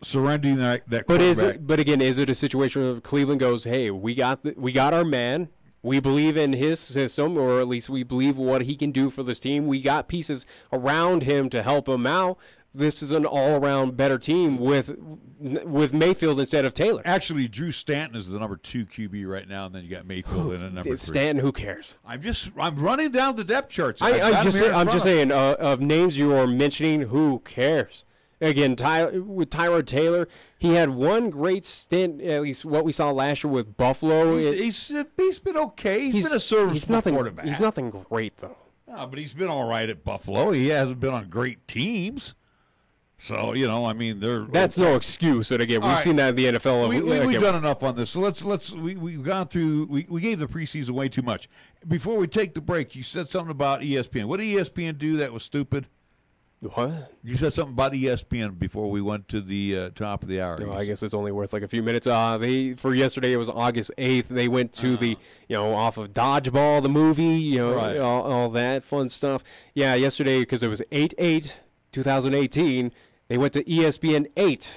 surrendering that quarterback. But again, is it a situation where Cleveland goes, hey, we got our man. We believe in his system, or at least we believe what he can do for this team. We got pieces around him to help him out. This is an all-around better team with Mayfield instead of Taylor. Actually, Drew Stanton is the number 2 QB right now, and then you got Mayfield in at number 3. Stanton, who cares? I'm running down the depth charts. I'm just saying of names you are mentioning, who cares? Again, with Tyrod Taylor, he had one great stint, at least what we saw last year with Buffalo. He's been okay. He's been a serviceable quarterback. He's nothing great, though. No, but he's been all right at Buffalo. He hasn't been on great teams. So, I mean, that's no excuse. And again, we've seen that in the NFL. We've done enough on this. So we've gone through, we gave the preseason way too much. Before we take the break, you said something about ESPN. What did ESPN do that was stupid? What? You said something about ESPN before we went to the top of the hour. I guess it's only worth like a few minutes. For yesterday, it was August 8th. They went to the, off of Dodgeball, the movie, right. all that fun stuff. Yeah, yesterday, because it was 8/8/2018, they went to ESPN 8,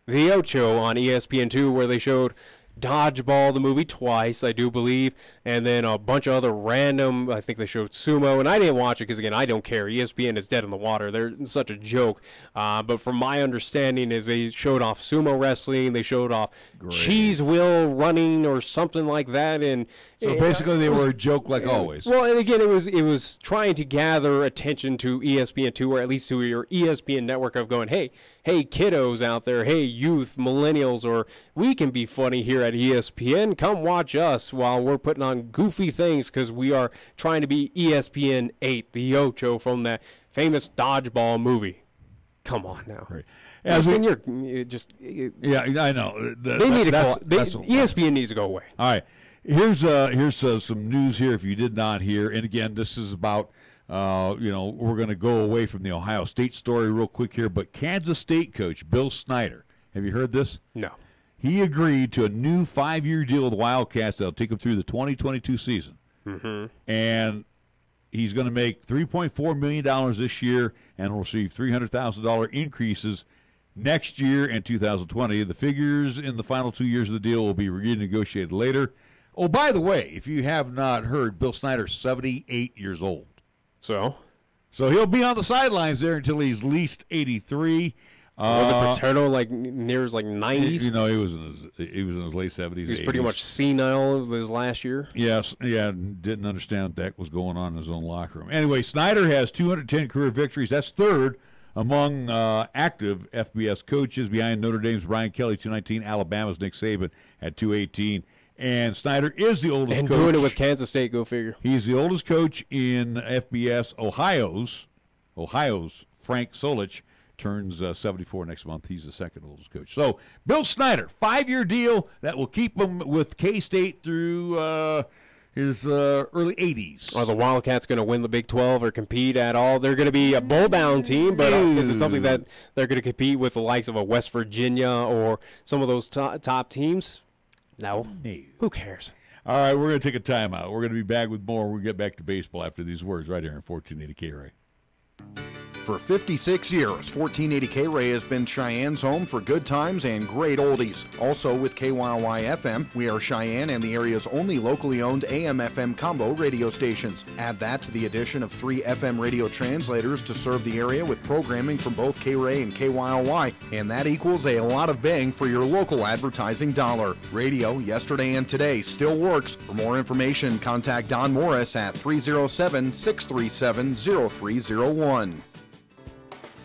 the Ocho on ESPN 2, where they showed Dodgeball, the movie, twice, I do believe, and then a bunch of other random, I think they showed Sumo, and I didn't watch it because, again, I don't care. ESPN is dead in the water. They're such a joke. But from my understanding is they showed off sumo wrestling, they showed off cheese wheel running or something like that. And so basically they were a joke like always. Well, and again, it was trying to gather attention to ESPN2, or at least to your ESPN network of going, hey, kiddos out there, hey, youth, millennials, or we can be funny here at at ESPN. Come watch us while we're putting on goofy things because we are trying to be ESPN 8, the Ocho from that famous dodgeball movie. Come on now. Right. Yeah, I know. ESPN needs to go away. All right. Here's some news here if you did not hear. And again, this is about, we're going to go away from the Ohio State story real quick here. But Kansas State coach Bill Snyder, have you heard this? No. He agreed to a new 5-year deal with the Wildcats that'll take him through the 2022 season. Mm-hmm. And he's going to make $3.4 million this year and will receive $300,000 increases next year and 2020. The figures in the final 2 years of the deal will be renegotiated later. Oh, by the way, if you have not heard, Bill Snyder's 78 years old. So he'll be on the sidelines there until he's at least 83. Was it Paterno near his 90s? He was in his late 70s. He was pretty much senile his last year. Yes, didn't understand what the heck was going on in his own locker room. Anyway, Snyder has 210 career victories. That's third among active FBS coaches, behind Notre Dame's Brian Kelly, 219, Alabama's Nick Saban at 218. And Snyder is the oldest coach. And doing it with Kansas State, go figure. He's the oldest coach in FBS. Ohio's Frank Solich turns 74 next month. He's the second oldest coach. So, Bill Snyder, 5-year deal that will keep him with K-State through his early 80s. Are the Wildcats going to win the Big 12 or compete at all? They're going to be a bowl-bound team, but is it something that they're going to compete with the likes of a West Virginia or some of those top teams? No. Who cares? All right, we're going to take a timeout. We're going to be back with more. We'll get back to baseball after these words right here on 1480 K-Ray. For 56 years, 1480 K-Ray has been Cheyenne's home for good times and great oldies. Also with KYY-FM, we are Cheyenne and the area's only locally owned AM/FM combo radio stations. Add that to the addition of 3 FM radio translators to serve the area with programming from both K-Ray and KYY, and that equals a lot of bang for your local advertising dollar. Radio, yesterday and today, still works. For more information, contact Don Morris at 307-637-0301.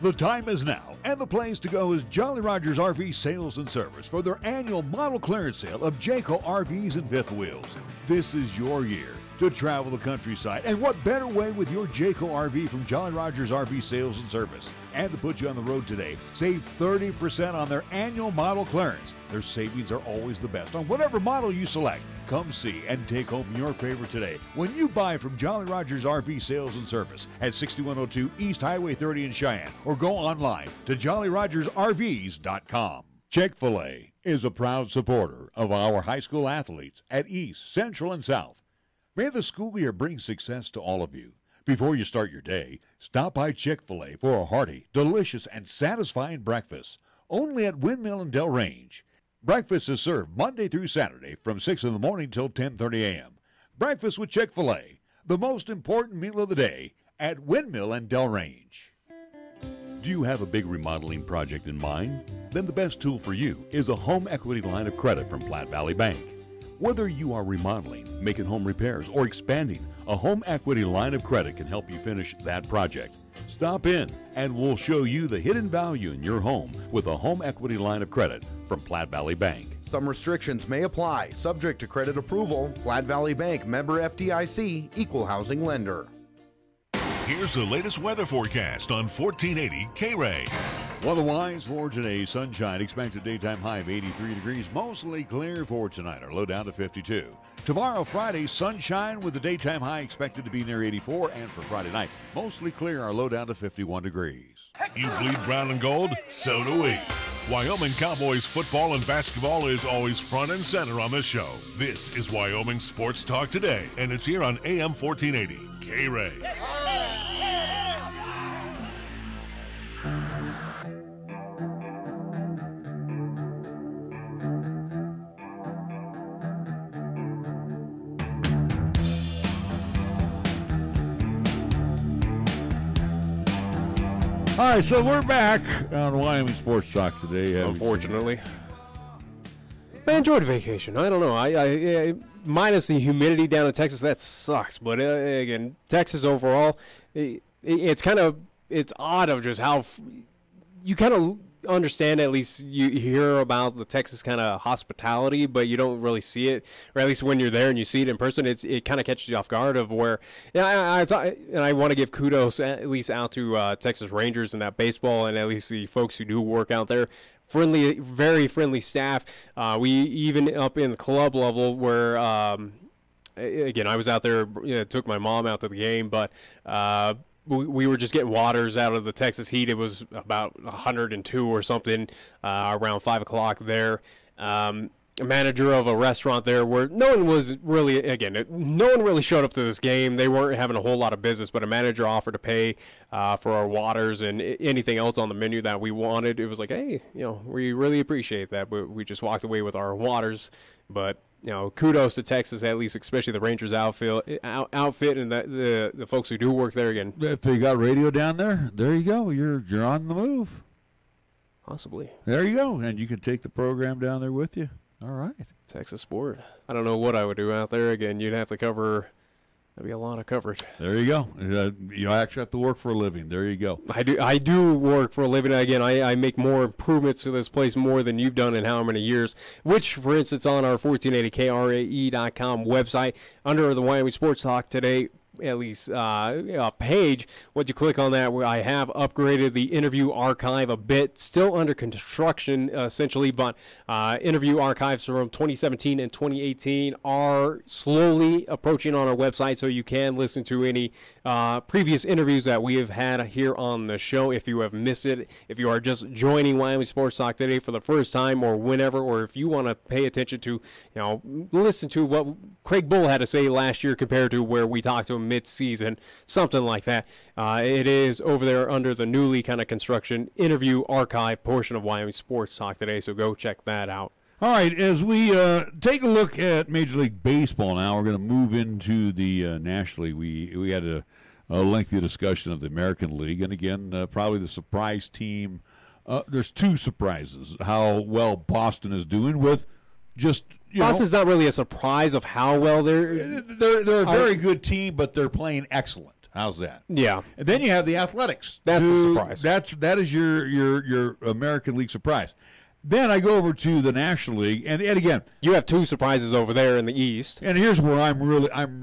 The time is now, and the place to go is Jolly Rogers RV Sales and Service for their annual model clearance sale of Jayco RVs and fifth wheels. This is your year to travel the countryside, and what better way with your Jayco RV from Jolly Rogers RV Sales and Service. And to put you on the road today, save 30% on their annual model clearance. Their savings are always the best on whatever model you select. Come see and take home your favorite today when you buy from Jolly Rogers RV Sales and Service at 6102 East Highway 30 in Cheyenne, or go online to jollyrogersrvs.com. Chick-fil-A is a proud supporter of our high school athletes at East, Central, and South. May the school year bring success to all of you. Before you start your day, stop by Chick-fil-A for a hearty, delicious, and satisfying breakfast. Only at Windmill and Del Range. Breakfast is served Monday through Saturday from 6 in the morning till 10:30 a.m. Breakfast with Chick-fil-A, the most important meal of the day at Windmill and Del Range. Do you have a big remodeling project in mind? Then the best tool for you is a home equity line of credit from Platte Valley Bank. Whether you are remodeling, making home repairs, or expanding, a home equity line of credit can help you finish that project. Stop in and we'll show you the hidden value in your home with a home equity line of credit from Platte Valley Bank. Some restrictions may apply, subject to credit approval. Platte Valley Bank, member FDIC, equal housing lender. Here's the latest weather forecast on 1480 K-Ray. Weather-wise for today, sunshine, expected daytime high of 83 degrees, mostly clear for tonight, our low down to 52. Tomorrow, Friday, sunshine with the daytime high expected to be near 84, and for Friday night, mostly clear, our low down to 51 degrees. You bleed brown and gold? So do we. Wyoming Cowboys football and basketball is always front and center on this show. This is Wyoming Sports Talk Today, and it's here on AM 1480 K-Ray. All right, so we're back on Wyoming Sports Talk today. Unfortunately. I enjoyed vacation. I don't know. I minus the humidity down in Texas, that sucks. But again, Texas overall, it's odd of just how you kind of understand, at least you hear about the Texas kind of hospitality, but you don't really see it, or at least when you're there and you see it in person, it kind of catches you off guard of where, I thought, and I want to give kudos at least out to Texas Rangers and that baseball, and at least the folks who do work out there. Friendly, very friendly staff. We even up in the club level where, again, I was out there, took my mom out to the game, but we were just getting waters out of the Texas heat. It was about 102 or something around 5 o'clock there. A manager of a restaurant there where no one really showed up to this game. They weren't having a whole lot of business, but a manager offered to pay for our waters and anything else on the menu that we wanted. It was like, hey, we really appreciate that, but we just walked away with our waters. But kudos to Texas, at least, especially the Rangers outfit and the folks who do work there. Again, if they got radio down there, there you go. You're on the move. Possibly. There you go, and you can take the program down there with you. All right. Texas sport. I don't know what I would do out there. Again, you'd have to cover. That'd be a lot of coverage. There you go. You actually have to work for a living. There you go. I do work for a living. Again, I make more improvements to this place more than you've done in how many years, which, for instance, on our 1480krae.com website, under the Wyoming Sports Talk today, at least page, once you click on that, I have upgraded the interview archive a bit, still under construction essentially, but interview archives from 2017 and 2018 are slowly approaching on our website, so you can listen to any previous interviews that we have had here on the show if you have missed it. If you are just joining Wyoming Sports Talk today for the first time or whenever, or if you want to pay attention to, listen to what Craig Bull had to say last year compared to where we talked to him mid-season, something like that. It is over there under the newly kind of construction interview archive portion of Wyoming Sports Talk today, so go check that out. All right, as we take a look at Major League Baseball now, we're going to move into the National League. We had a lengthy discussion of the American League, and again, probably the surprise team. There's two surprises: how well Boston is doing with just. Boston's not really a surprise of how well they're a very good team, but they're playing excellent. How's that? Yeah. And then you have the Athletics. That's a surprise. That is your American League surprise. Then I go over to the National League, and again, you have two surprises over there in the East. And here's where I'm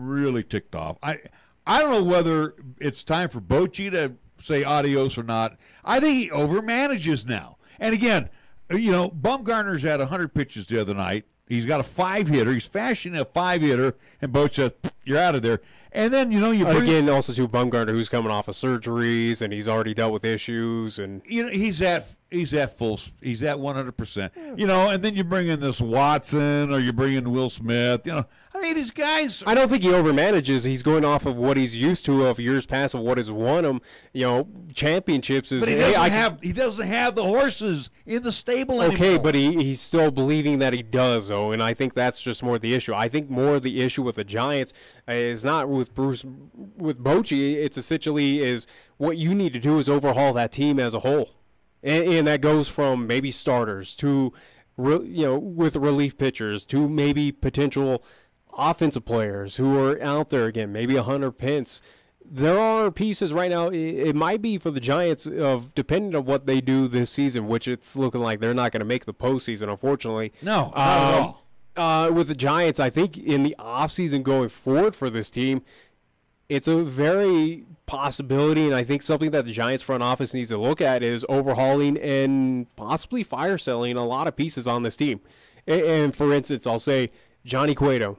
really ticked off. I don't know whether it's time for Bochy to say adios or not. I think he overmanages now. And again, Bumgarner's had 100 pitches the other night. He's got a 5-hitter. He's fashioning a 5-hitter, and Boch says, "You're out of there." And then again also to Bumgarner, who's coming off of surgeries, and he's already dealt with issues, and he's at 100%. And then you bring in this Watson, or you bring in Will Smith. I mean, these guys. I don't think he overmanages. He's going off of what he's used to of years past of what has won him, championships. But he doesn't have the horses in the stable anymore. Okay, but he's still believing that he does, though, and I think that's just more the issue. I think more of the issue with the Giants is not with Bochy. It's essentially is what you need to do is overhaul that team as a whole. And that goes from maybe starters to, with relief pitchers to maybe potential offensive players who are out there again, maybe a Hunter Pence. There are pieces right now. It might be for the Giants of depending on what they do this season, which it's looking like they're not going to make the postseason, unfortunately. No, not at all. With the Giants, I think in the offseason going forward for this team, it's a very possibility, and I think something that the Giants front office needs to look at is overhauling and possibly fire selling a lot of pieces on this team. And for instance, I'll say Johnny Cueto.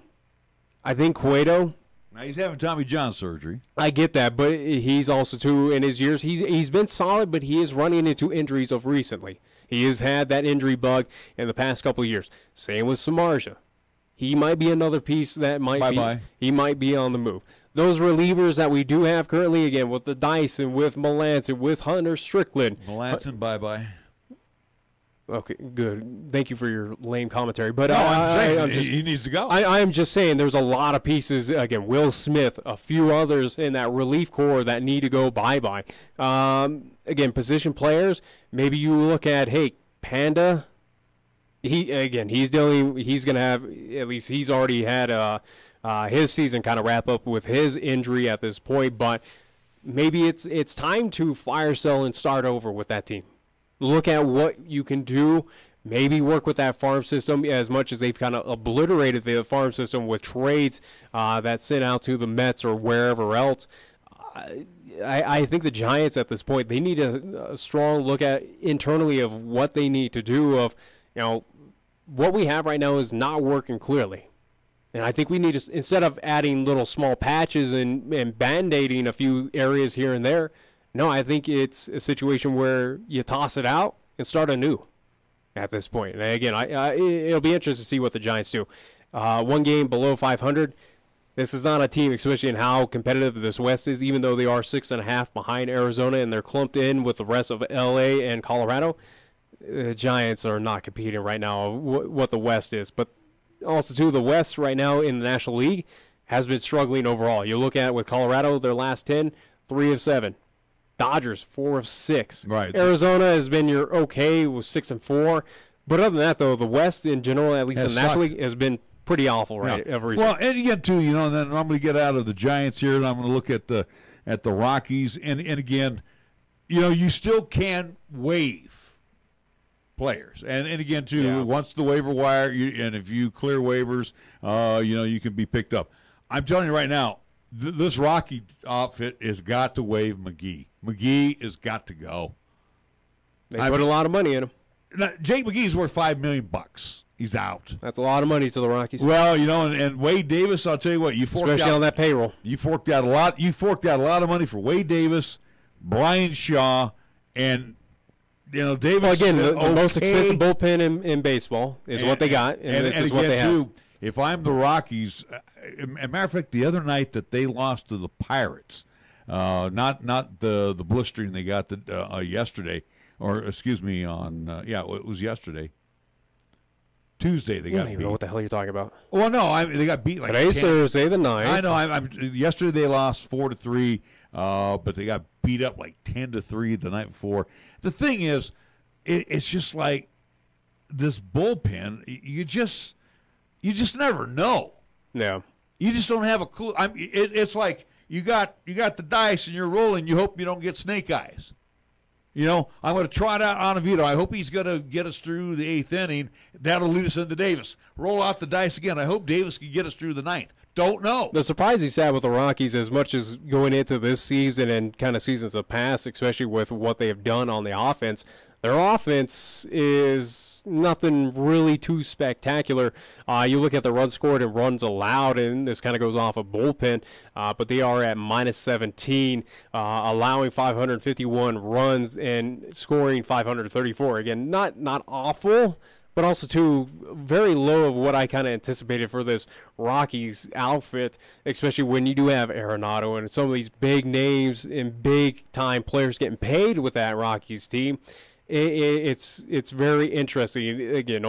I think Cueto. Now he's having Tommy John surgery. I get that, but he's also too in his years. He's been solid, but he is running into injuries of recently. He has had that injury bug in the past couple of years. Same with Samardzija. He might be another piece that he might be on the move. Those relievers that we do have currently, again, with the Dyson, with Melanson, with Hunter Strickland. Melanson, bye-bye. Okay, good. Thank you for your lame commentary. But no, I'm saying he needs to go. I am just saying there's a lot of pieces. Again, Will Smith, a few others in that relief corps that need to go bye-bye. Again, position players, maybe you look at, Panda. He's going to have, at least he's already had his season kind of wrap up with his injury at this point, but maybe it's time to fire sell and start over with that team. look at what you can do. Maybe work with that farm system as much as they've kind of obliterated the farm system with trades that sent out to the Mets or wherever else. I think the Giants at this point, they need a strong look at internally of what they need to do. Of, what we have right now is not working clearly. And I think we need to, instead of adding little small patches and Band-Aiding a few areas here and there, no, I think it's a situation where you toss it out and start anew at this point. And again, it'll be interesting to see what the Giants do. One game below 500. This is not a team, especially in how competitive this West is, even though they are 6.5 behind Arizona and they're clumped in with the rest of L.A. and Colorado. The Giants are not competing right now what the West is. But also, too, the West right now in the National League has been struggling overall. You look at with Colorado, their last 10, 3 of 7. Dodgers, 4 of 6. Right. Arizona has been your okay with 6 and 4. But other than that, though, the West in general, at least in the National League, has been pretty awful every Well, and again, too, and then I'm going to get out of the Giants here, and I'm going to look at the Rockies. And again, you still can waive players. And again, too, once the waiver wire, and if you clear waivers, you can be picked up. I'm telling you right now, this Rocky outfit has got to waive McGee. McGee has got to go. They put a lot of money in him. Now, Jake McGee's worth $5 million. He's out. That's a lot of money to the Rockies. Well, and Wade Davis, I'll tell you what, especially on that payroll. You forked out a lot. You forked out a lot of money for Wade Davis, Brian Shaw, and Davis. Well, again, the most expensive bullpen in baseball is what they got, and this is what they have. If I'm the Rockies, as a matter of fact, the other night that they lost to the Pirates, not the blistering they got yesterday, or excuse me, it was yesterday. Tuesday they got beat. I don't even know what the hell you're talking about. Well, no, they got beat like today's 10. Thursday the 9th. I know. Yesterday they lost 4-3, but they got beat up like 10-3 the night before. The thing is, it's just like this bullpen. You just never know. Yeah. You just don't have a clue. It's like you got the dice and you're rolling. You hope you don't get snake eyes. I'm going to trot out Onevito. I hope he's going to get us through the 8th inning. That'll lead us into Davis. Roll out the dice again. I hope Davis can get us through the 9th. Don't know. The surprise he's had with the Rockies, as much as going into this season and kind of seasons of past, especially with what they have done on the offense, their offense is nothing really too spectacular. You look at the runs scored and runs allowed, and this kind of goes off a bullpen, but they are at minus 17, allowing 551 runs and scoring 534. Again, not awful, but also too very low of what I kind of anticipated for this Rockies outfit, especially when you do have Arenado and some of these big names and big-time players getting paid with that Rockies team. It's very interesting. Again,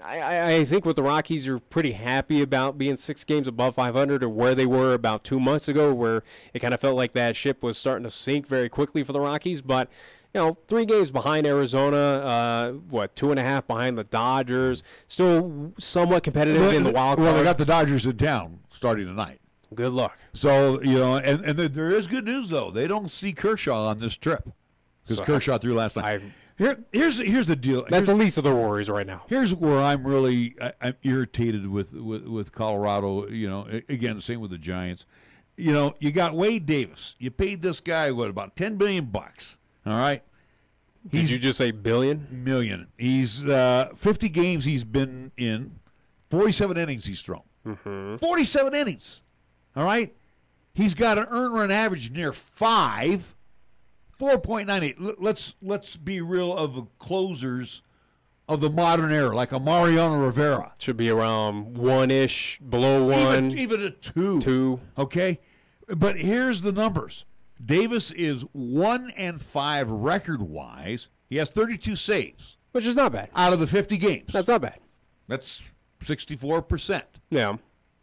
I think with the Rockies, you're pretty happy about being 6 games above 500, or where they were about 2 months ago, where it kind of felt like that ship was starting to sink very quickly for the Rockies. But 3 games behind Arizona, 2.5 behind the Dodgers, still somewhat competitive in the wild card. Well, they got the Dodgers in town starting tonight. Good luck. So and there is good news though. They don't see Kershaw on this trip. Because Kershaw threw last night. Here's the deal. That's the least of their worries right now. Here's where I'm I'm irritated with Colorado. Again, same with the Giants. You got Wade Davis. You paid this guy about $10 billion. All right. Did you just say billion? Million. He's 50 games he's been in, 47 innings he's thrown. Mm-hmm. 47 innings. All right. He's got an earned run average near 5. 4.98. Let's be real of the closers of the modern era, like a Mariano Rivera. Should be around 1-ish, below 1. Even a 2. 2. Okay? But here's the numbers. Davis is 1-5 record-wise. He has 32 saves. Which is not bad. Out of the 50 games. That's not bad. That's 64%. Yeah.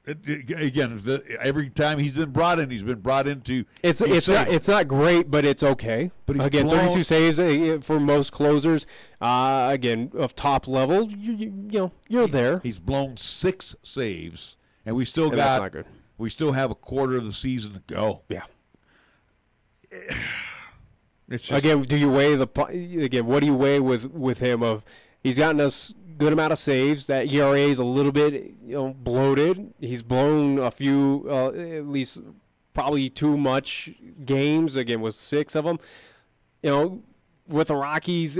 Again, every time he's been brought in to. It's not great, but it's okay. But he's again, 32 saves for most closers. Again, of top level, you're there. He's blown 6 saves, and we still that's not good. We still have a quarter of the season to go. Yeah. Again, do you weigh what do you weigh with him? Of he's gotten us good amount of saves. That ERA is a little bit bloated. He's blown a few, at least probably too much games. Again, with 6 of them. With the Rockies,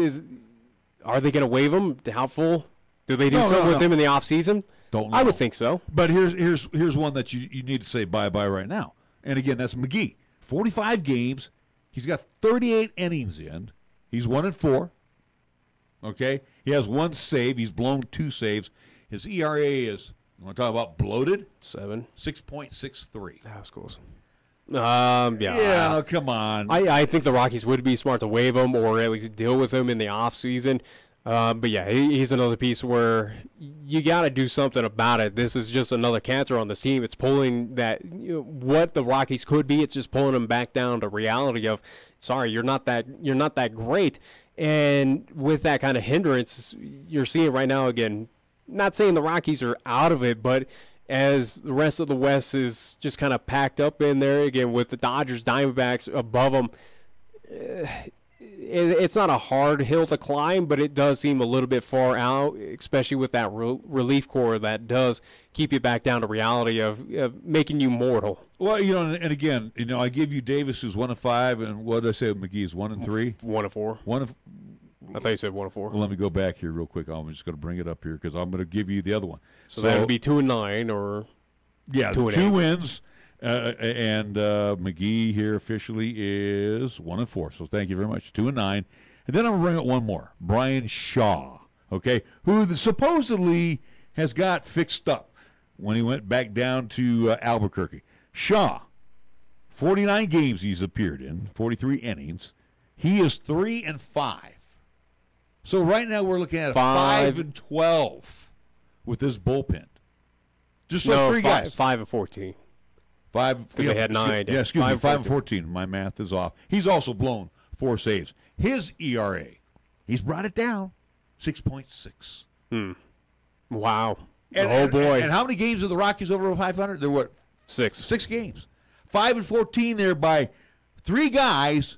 are they going to waive him? Doubtful. Do they do something with him in the offseason? Don't know. I would think so. But here's one that you need to say bye-bye right now. And again, that's McGee. 45 games. He's got 38 innings in. He's 1-4. Okay? He has 1 save. He's blown 2 saves. His ERA is, you want to talk about bloated? 6.63. That was close. Yeah, come on. I think the Rockies would be smart to waive him or at least deal with him in the offseason. But yeah, he's another piece where you got to do something about it. This is just another cancer on this team. It's pulling that what the Rockies could be. It's just pulling them back down to reality of, sorry, you're not that great. And with that kind of hindrance, you're seeing right now again. Not saying the Rockies are out of it, but as the rest of the West is just kind of packed up in there again with the Dodgers, Diamondbacks above them. It's not a hard hill to climb, but it does seem a little bit far out, especially with that relief corps that does keep you back down to reality of making you mortal. Well, and again, I give you Davis, who's 1-5, and what did I say? McGee's 1-3, 1-4. I thought you said 1-4. Well, let me go back here real quick. I'm just going to bring it up here because I'm going to give you the other one. So that would be 2-9 or 2 wins. And McGee here officially is 1-4. So thank you very much. 2-9. And then I'm going to bring up one more. Brian Shaw, okay, who supposedly has got fixed up when he went back down to Albuquerque. Shaw, 49 games he's appeared in, 43 innings. He is 3-5. So right now we're looking at 5-12 with this bullpen. Just those 3 guys. 5-14. 5 because they had 9. Yeah, excuse me, 5-14. My math is off. He's also blown 4 saves. His ERA, he's brought it down, 6.6. Wow. Boy. And how many games are the Rockies over 500? They're what? 6. 6 games. 5-14 there by 3 guys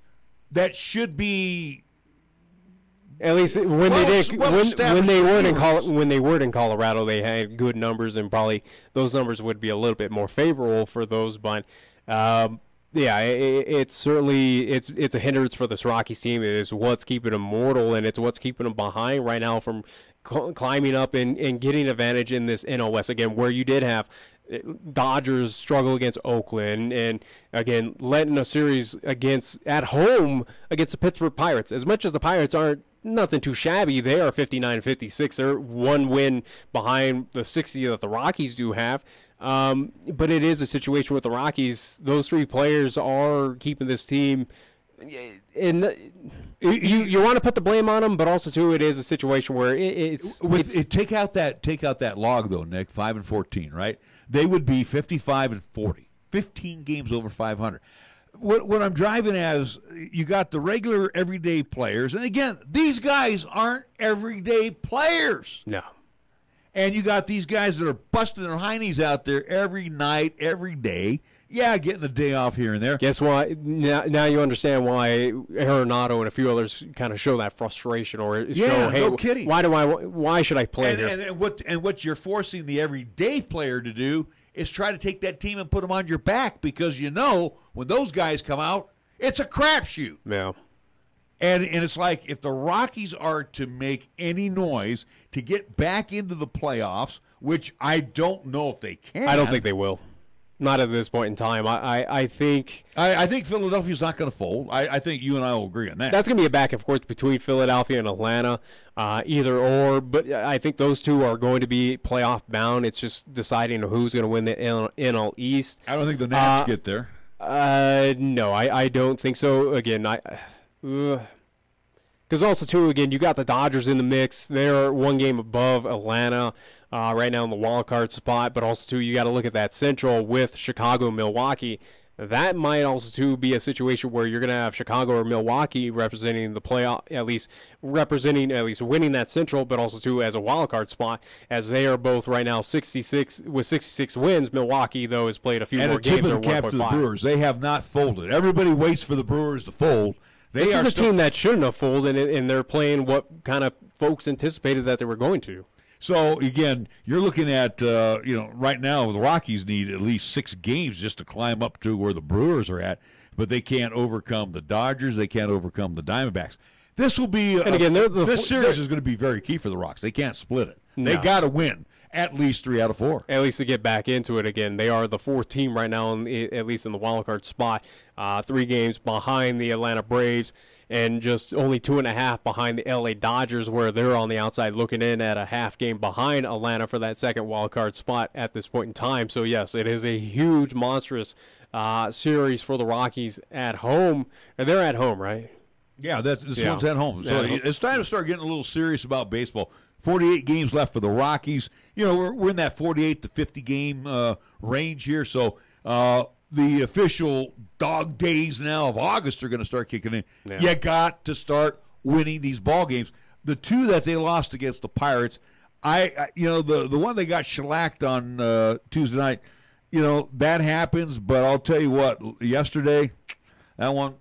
that should be. At least when they were in Colorado, they had good numbers, and probably those numbers would be a little bit more favorable for those. But it's certainly it's a hindrance for this Rockies team. It is what's keeping them mortal, and it's what's keeping them behind right now from climbing up and getting advantage in this NL West again, where you did have Dodgers struggle against Oakland, and again letting a series at home against the Pittsburgh Pirates. As much as the Pirates aren't nothing too shabby, they are 59-56. They're 1 win behind the 60 that the Rockies do have. But it is a situation with the Rockies. Those 3 players are keeping this team. And you want to put the blame on them, but also too, it is a situation where take out that log though, Nick. 5-14, right? They would be 55-40, 15 games over 500. What I'm driving at is you got the regular everyday players, and again, these guys aren't everyday players. No. And you got these guys that are busting their heinies out there every night, every day. Yeah, getting a day off here and there. Guess what? Now you understand why Arenado and a few others kind of show that frustration or show, hey, no kidding. Why should I play here? And what you're forcing the everyday player to do is try to take that team and put them on your back, because when those guys come out, it's a crapshoot. Yeah. And it's like if the Rockies are to make any noise to get back into the playoffs, which I don't know if they can. I don't think they will. Not at this point in time. I think Philadelphia's not going to fold. I think you and I will agree on that. That's going to be a back and forth between Philadelphia and Atlanta, either or. But I think those two are going to be playoff bound. It's just deciding who's going to win the NL East. I don't think the Nats get there. No, I don't think so. Again, because also too, again, you got the Dodgers in the mix. They're 1 game above Atlanta right now in the wild card spot. But also too, you got to look at that Central with Chicago, Milwaukee. That might also too be a situation where you're going to have Chicago or Milwaukee representing the playoff, at least winning that Central, but also too as a wild card spot, as they are both right now 66 wins. Milwaukee though has played a few more games. And a tip of the cap to the Brewers. They have not folded. Everybody waits for the Brewers to fold. This is a team that shouldn't have folded, and they're playing what kind of folks anticipated that they were going to. So, again, you're looking at, right now the Rockies need at least 6 games just to climb up to where the Brewers are at, but they can't overcome the Dodgers. They can't overcome the Diamondbacks. This will be this series is going to be very key for the Rocks. They can't split it. No. They got to win at least 3 out of 4. At least to get back into it again. They are the 4th team right now, at least in the wild card spot. 3 games behind the Atlanta Braves and just only 2.5 behind the LA Dodgers, where they're on the outside looking in at a half game behind Atlanta for that second wild card spot at this point in time. So, yes, it is a huge, monstrous series for the Rockies at home. And they're at home, right? Yeah, this one's at home. So it's time to start getting a little serious about baseball. 48 games left for the Rockies. We're in that 48 to 50 game range here. So the official dog days now of August are going to start kicking in. Yeah. You got to start winning these ball games. The 2 that they lost against the Pirates, the one they got shellacked on Tuesday night, that happens. But I'll tell you what, yesterday, that one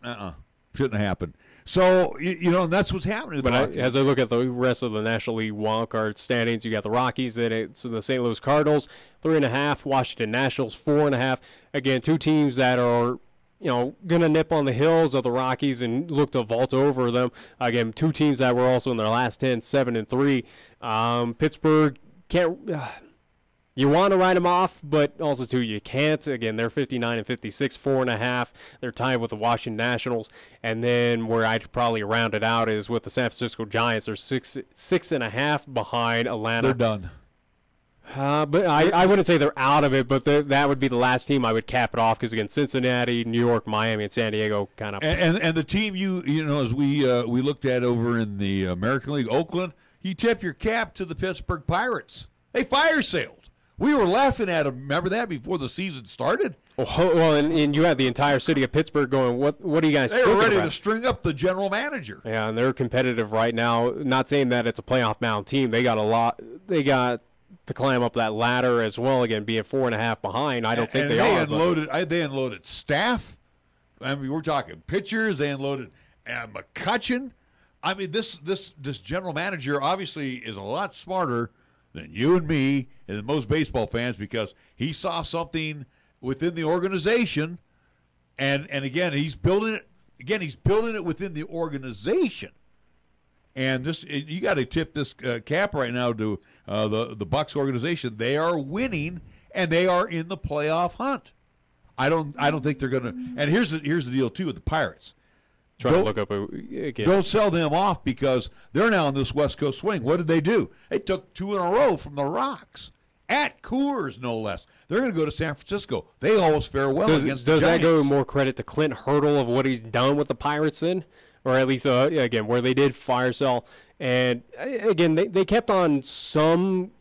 shouldn't have happened. So, and that's what's happening. But as I look at the rest of the National League wildcard standings, you got the Rockies, then it's the St. Louis Cardinals, 3.5, Washington Nationals, 4.5. Again, 2 teams that are, going to nip on the heels of the Rockies and look to vault over them. Again, 2 teams that were also in their last 10, 7-3. Pittsburgh can't... You want to write them off, but also, too, you can't. Again, they're 59 and 56, 4.5. They're tied with the Washington Nationals. And then where I'd probably round it out is with the San Francisco Giants. They're 6.5 behind Atlanta. They're done. But I wouldn't say they're out of it, but that would be the last team I would cap it off because, again, Cincinnati, New York, Miami, and San Diego kind of. And the team as we looked at over in the American League, Oakland, you tip your cap to the Pittsburgh Pirates. They fire sailed. We were laughing at them. Remember that before the season started? Well, and you had the entire city of Pittsburgh going, what are you guys thinking about? They were ready to string up the general manager. Yeah, and they're competitive right now. Not saying that it's a playoff bound team. They got a lot. They got to climb up that ladder as well. Again, being 4.5 behind, I don't think they are. They unloaded staff. I mean, we're talking pitchers. They unloaded McCutchen. I mean, this general manager obviously is a lot smarter than you and me and most baseball fans because he saw something within the organization, and again he's building it. Again, he's building it within the organization, and you got to tip this cap right now to the Bucs organization. They are winning and they are in the playoff hunt. I don't think they're gonna. And here's the deal too with the Pirates. Trying to look up again. Don't sell them off because they're now in this West Coast swing. What did they do? They took 2 in a row from the Rocks at Coors, no less. They're going to go to San Francisco. They always fare well against the Giants. Does that go more credit to Clint Hurdle of what he's done with the Pirates in? Or at least, again, where they did fire sell. And, again, they kept on some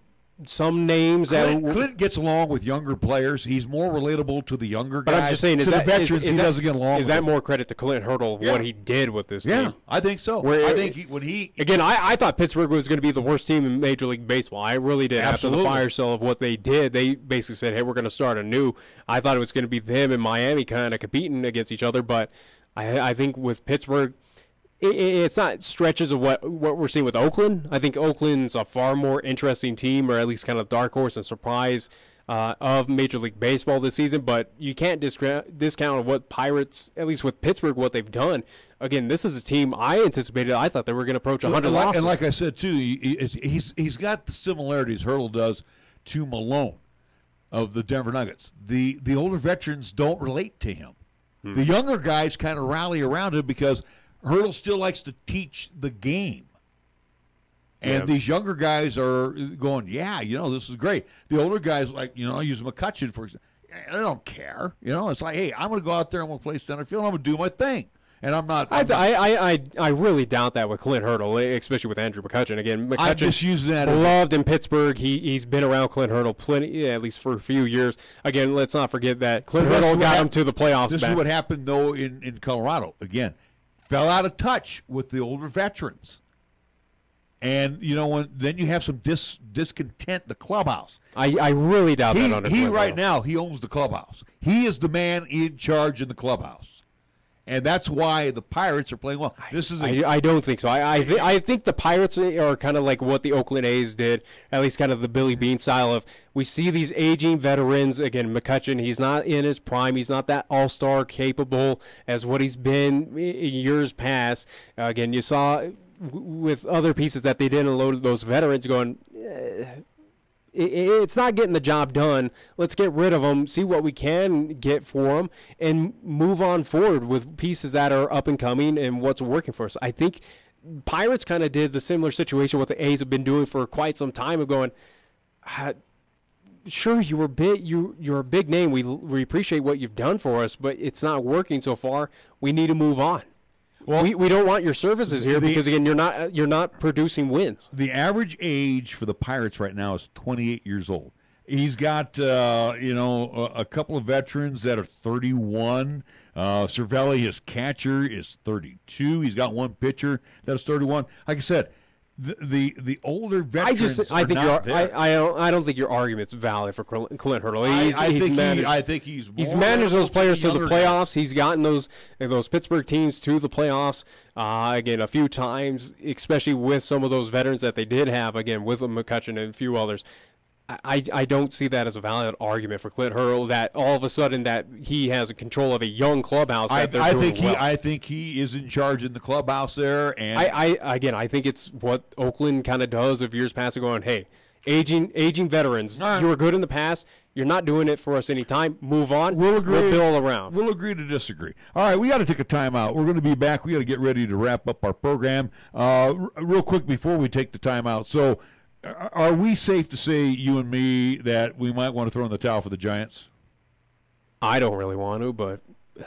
names. Clint gets along with younger players. He's more relatable to the younger guys. But I'm just saying, the veterans, he doesn't get along with. Is that more credit to Clint Hurdle of what he did with this team? Yeah, I think so. I think again, I thought Pittsburgh was going to be the worst team in Major League Baseball. I really did. Absolutely. After the fire sale of what they did, they basically said, "Hey, we're going to start anew." I thought it was going to be them and Miami kind of competing against each other, but I think with Pittsburgh. It's not stretches of what we're seeing with Oakland. I think Oakland's a far more interesting team, or at least kind of dark horse and surprise of Major League Baseball this season. But you can't discount what Pirates, at least with Pittsburgh, what they've done. Again, this is a team I anticipated. I thought they were going to approach 100 losses. And like I said, too, he's got the similarities Hurdle does to Malone of the Denver Nuggets. The older veterans don't relate to him. The younger guys kind of rally around him because – Hurdle still likes to teach the game. And these younger guys are going, this is great. The older guys, like, I use McCutchen, for example. They don't care. It's like, hey, I'm going to go out there and we'll play center field. I'm going to do my thing. And I'm not. I really doubt that with Clint Hurdle, especially with Andrew McCutchen. Again, McCutchen I'm just using that loved in Pittsburgh. He's been around Clint Hurdle plenty, at least for a few years. Again, let's not forget that Clint Hurdle got him to the playoffs. This is what happened, though, in Colorado. Again, fell out of touch with the older veterans. And, then you have some discontent in the clubhouse. I really doubt that. He right now, he owns the clubhouse. He is the man in charge in the clubhouse. And that's why the Pirates are playing well. I don't think so. I think the Pirates are kind of like what the Oakland A's did, at least kind of the Billy Beane style of we see these aging veterans. Again, McCutchen, he's not in his prime. He's not that all-star capable as what he's been in years past. Again, you saw with other pieces that they didn't unload those veterans going, it's not getting the job done. Let's get rid of them, see what we can get for them, and move on forward with pieces that are up and coming and what's working for us. I think Pirates kind of did the similar situation what the A's have been doing for quite some time of going, sure, you're a big name. We appreciate what you've done for us, but it's not working so far. We need to move on. Well, we don't want your services here because again you're not producing wins. The average age for the Pirates right now is 28 years old. He's got a couple of veterans that are 31. Cervelli, his catcher, is 32. He's got one pitcher that's 31. Like I said, the older veterans I don't think your argument's valid for Clint Hurdle. I think he's managed those players to the playoffs. He's gotten those Pittsburgh teams to the playoffs again a few times, especially with some of those veterans that they did have. Again, with McCutchen and a few others. I don't see that as a valid argument for Clint Hurdle that all of a sudden that he has control of a young clubhouse. I think he is in charge in the clubhouse there. And I think it's what Oakland kind of does of years past, going, hey, aging veterans, you were good in the past. You're not doing it for us anytime. Move on. We'll build around. We'll agree to disagree. All right, we got to take a timeout. We're going to be back. We got to get ready to wrap up our program. Real quick before we take the timeout. So, are we safe to say, you and me, that we might want to throw in the towel for the Giants? I don't really want to, but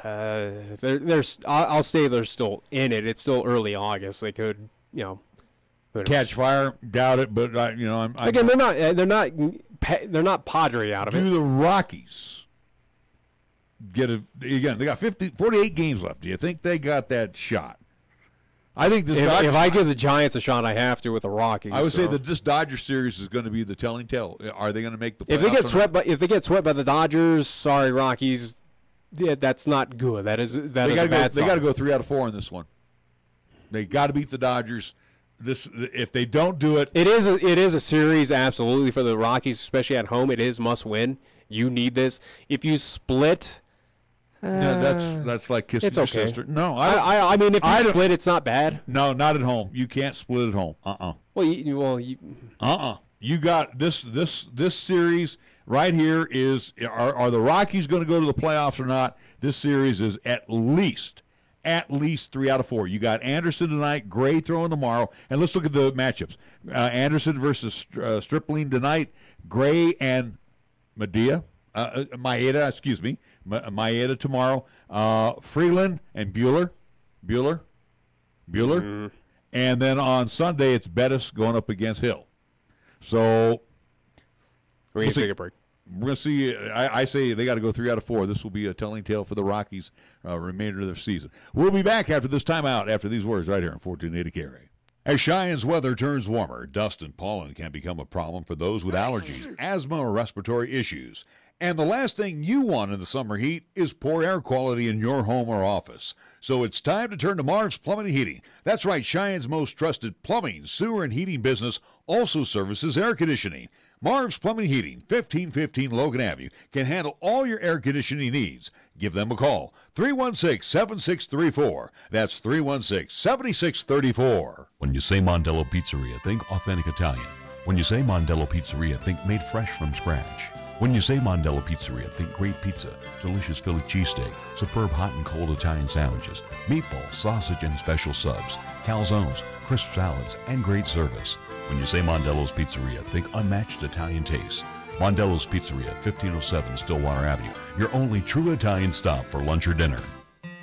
I'll say they're still in it. It's still early August. They could, catch fire. Doubt it, but again, they're not Padre out of it. Do the Rockies get they got 48 games left? Do you think they got that shot? I think this. If I give the Giants a shot, I have to with the Rockies. I would say that this Dodger series is going to be the telling tale. Are they going to make the playoffs? If they get swept by the Dodgers, sorry Rockies, that's not good. That is a bad sign. They got to go 3 out of 4 in this one. They got to beat the Dodgers. If they don't do it, it is a series absolutely for the Rockies, especially at home. It is must win. You need this. If you split. That's like kissing your sister. No, I mean, if you split, it's not bad. No, not at home. You can't split at home. You got this series right here is are the Rockies going to go to the playoffs or not? This series is at least 3 out of 4. You got Anderson tonight, Gray throwing tomorrow, and let's look at the matchups. Anderson versus Stripling tonight, Gray and Maeda tomorrow. Freeland and Buehler. Mm-hmm. And then on Sunday, it's Bettis going up against Hill. So we're going to take a break. We're going to see. I say they got to go 3 out of 4. This will be a telling tale for the Rockies remainder of their season. We'll be back after this timeout, after these words right here on 1480 KRA. As Cheyenne's weather turns warmer, dust and pollen can become a problem for those with allergies, asthma, or respiratory issues. And the last thing you want in the summer heat is poor air quality in your home or office. So it's time to turn to Marv's Plumbing and Heating. That's right, Cheyenne's most trusted plumbing, sewer, and heating business also services air conditioning. Marv's Plumbing and Heating, 1515 Logan Avenue, can handle all your air conditioning needs. Give them a call, 316-7634. That's 316-7634. When you say Mondello Pizzeria, think authentic Italian. When you say Mondello Pizzeria, think made fresh from scratch. When you say Mondello Pizzeria, think great pizza, delicious Philly cheesesteak, superb hot and cold Italian sandwiches, meatballs, sausage, and special subs, calzones, crisp salads, and great service. When you say Mondello's Pizzeria, think unmatched Italian taste. Mondello's Pizzeria, 1507 Stillwater Avenue, your only true Italian stop for lunch or dinner.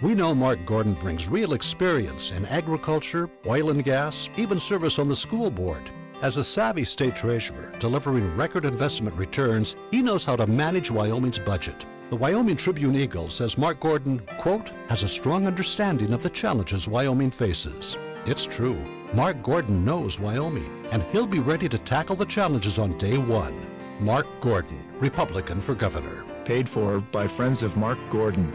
We know Mark Gordon brings real experience in agriculture, oil and gas, even service on the school board. As a savvy state treasurer delivering record investment returns, he knows how to manage Wyoming's budget. The Wyoming Tribune Eagle says Mark Gordon, quote, has a strong understanding of the challenges Wyoming faces. It's true. Mark Gordon knows Wyoming, and he'll be ready to tackle the challenges on day one. Mark Gordon, Republican for governor. Paid for by friends of Mark Gordon.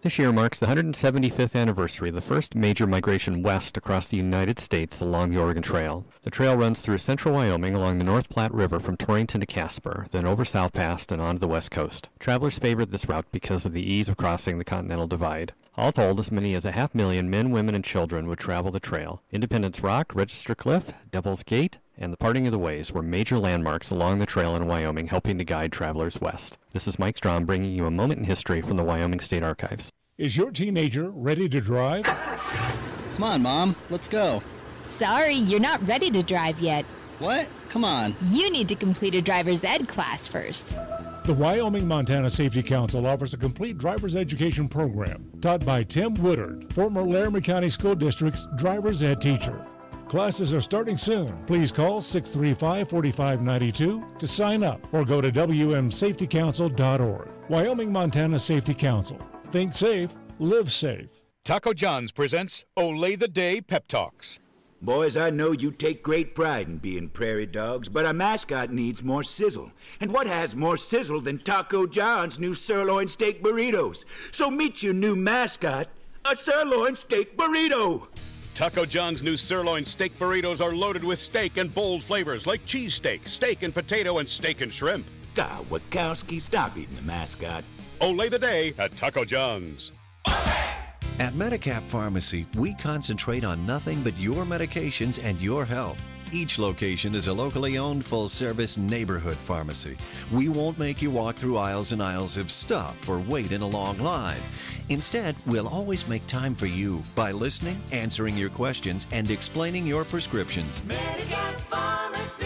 This year marks the 175th anniversary of the first major migration west across the United States along the Oregon Trail. The trail runs through central Wyoming along the North Platte River from Torrington to Casper, then over South Pass and on to the west coast. Travelers favored this route because of the ease of crossing the Continental Divide. All told, as many as 500,000 men, women, and children would travel the trail. Independence Rock, Register Cliff, Devil's Gate, and the Parting of the Ways were major landmarks along the trail in Wyoming, helping to guide travelers west. This is Mike Strom bringing you a moment in history from the Wyoming State Archives. Is your teenager ready to drive? Come on, Mom. Let's go. Sorry, you're not ready to drive yet. What? Come on. You need to complete a driver's ed class first. The Wyoming-Montana Safety Council offers a complete driver's education program taught by Tim Woodard, former Laramie County School District's driver's ed teacher. Classes are starting soon. Please call 635-4592 to sign up or go to wmsafetycouncil.org. Wyoming-Montana Safety Council. Think safe, live safe. Taco John's presents Olay the Day Pep Talks. Boys, I know you take great pride in being prairie dogs, but a mascot needs more sizzle. And what has more sizzle than Taco John's new sirloin steak burritos? So meet your new mascot, a sirloin steak burrito. Taco John's new sirloin steak burritos are loaded with steak and bold flavors like cheesesteak, steak and potato, and steak and shrimp. God, Wachowski, stop eating the mascot. Olay the Day at Taco John's. At Medicap Pharmacy, we concentrate on nothing but your medications and your health. Each location is a locally owned, full-service neighborhood pharmacy. We won't make you walk through aisles and aisles of stuff or wait in a long line. Instead, we'll always make time for you by listening, answering your questions, and explaining your prescriptions. Medicap Pharmacy.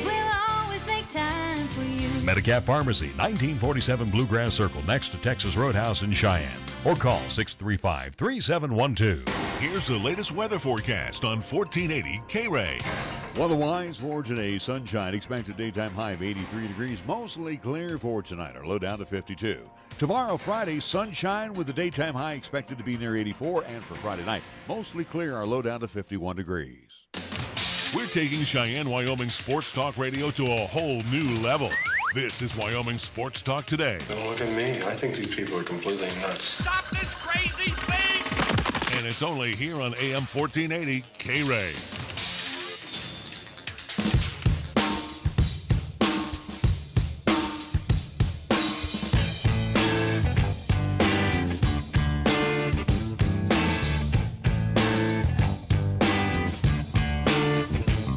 We'll always make time for you. Medicap Pharmacy, 1947 Bluegrass Circle, next to Texas Roadhouse in Cheyenne. Or call 635-3712. Here's the latest weather forecast on 1480 K-Ray. Weather-wise for today, sunshine, expected daytime high of 83 degrees, mostly clear for tonight, our low down to 52. Tomorrow, Friday, sunshine with the daytime high expected to be near 84, and for Friday night, mostly clear, our low down to 51 degrees. We're taking Cheyenne, Wyoming Sports Talk Radio to a whole new level. This is Wyoming Sports Talk Today. Don't look at me. I think these people are completely nuts. Stop this crazy thing! And it's only here on AM 1480 K-Ray.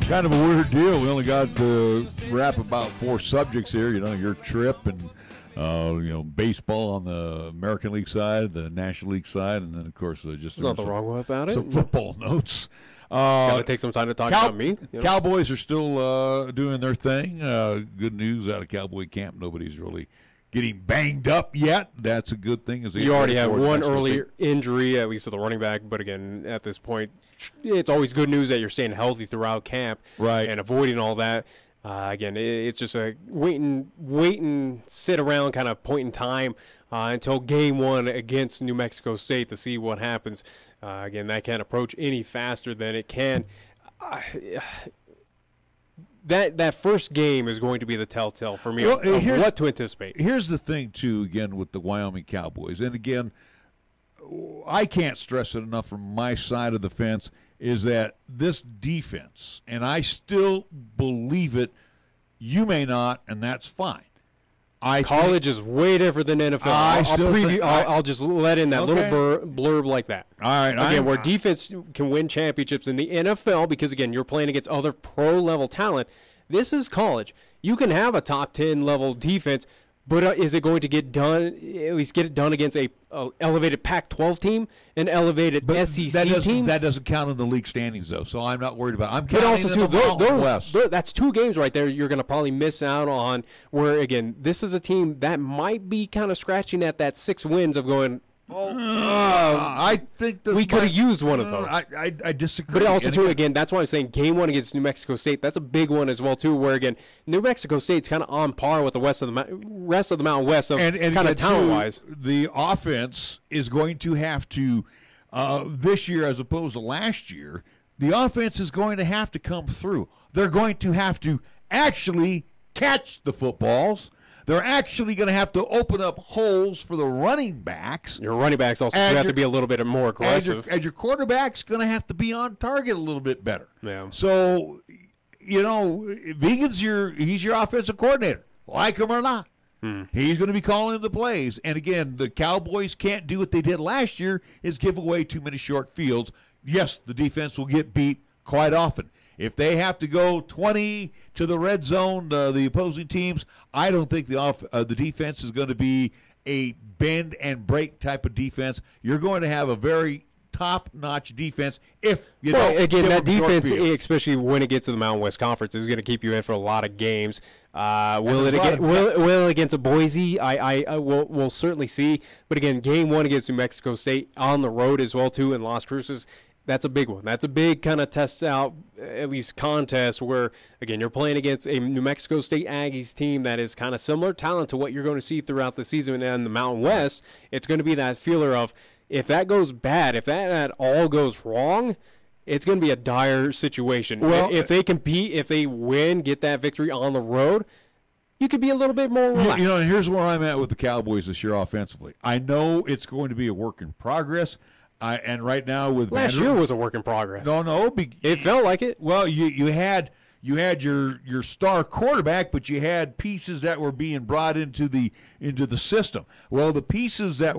Kind of a weird deal. We only got to wrap about 4 subjects here. You know, your trip and, baseball on the American League side, the National League side, and then, of course, just there's nothing wrong about it. Some football notes. Gotta take some time to talk about me. You know? Cowboys are still doing their thing. Good news out of Cowboy camp. Nobody's really getting banged up yet. That's a good thing. You already have one early injury, at least to the running back. But again, at this point, it's always good news that you're staying healthy throughout camp, right, and avoiding all that. Again, it's just a wait and sit around kind of point in time until game 1 against New Mexico State to see what happens. Again, that can't approach any faster than it can. That first game is going to be the telltale for me of what to anticipate. Here's the thing, too, again, with the Wyoming Cowboys. And, again, I can't stress it enough from my side of the fence, is that this defense, and I still believe it, you may not, and that's fine. College is way different than NFL. I'll just let in that little blurb like that. All right. Again, where defense can win championships in the NFL, because, again, you're playing against other pro-level talent. This is college. You can have a top 10 level defense, but is it going to get done? At least get it done against a elevated Pac-12 team, an elevated SEC team. That doesn't count in the league standings, though. So I'm not worried about it. I'm counting in the Mountain West. That's 2 games right there. You're going to probably miss out on. Where again, this is a team that might be kind of scratching at that 6 wins of going. I think we could have used one of those. I disagree. But also, too, again, that's why I'm saying game 1 against New Mexico State. That's a big one as well, too, where, again, New Mexico State's kind of on par with the rest of the Mountain West, kind of talent-wise. The offense is going to have to, this year as opposed to last year, the offense is going to have to come through. They're going to have to actually catch the footballs. they're actually going to have to open up holes for the running backs. Your running backs also have to be a little bit more aggressive. And your quarterback's going to have to be on target a little bit better. Yeah. So, Vigen's he's your offensive coordinator, like him or not. He's going to be calling the plays. And, again, the Cowboys can't do what they did last year is give away too many short fields. Yes, the defense will get beat quite often. If they have to go 20 to the red zone, the opposing teams, I don't think the defense is going to be a bend and break type of defense. You're going to have a very top-notch defense if you don't. Again, that defense, especially when it gets to the Mountain West Conference, is going to keep you in for a lot of games. Will it against a Boise? We'll certainly see. But again, game 1 against New Mexico State on the road as well too in Las Cruces. That's a big one. That's a big kind of test out, at least contest, where, again, you're playing against a New Mexico State Aggies team that is kind of similar talent to what you're going to see throughout the season. And in the Mountain West, it's going to be that feeler of, if that goes bad, if that all goes wrong, it's going to be a dire situation. Well, if they compete, if they win, get that victory on the road, you could be a little bit more relaxed. Here's where I'm at with the Cowboys this year offensively. I know it's going to be a work in progress. And right now with last year was a work in progress. No, it felt like it. Well, you had your star quarterback, but you had pieces that were being brought into the system. Well, the pieces that were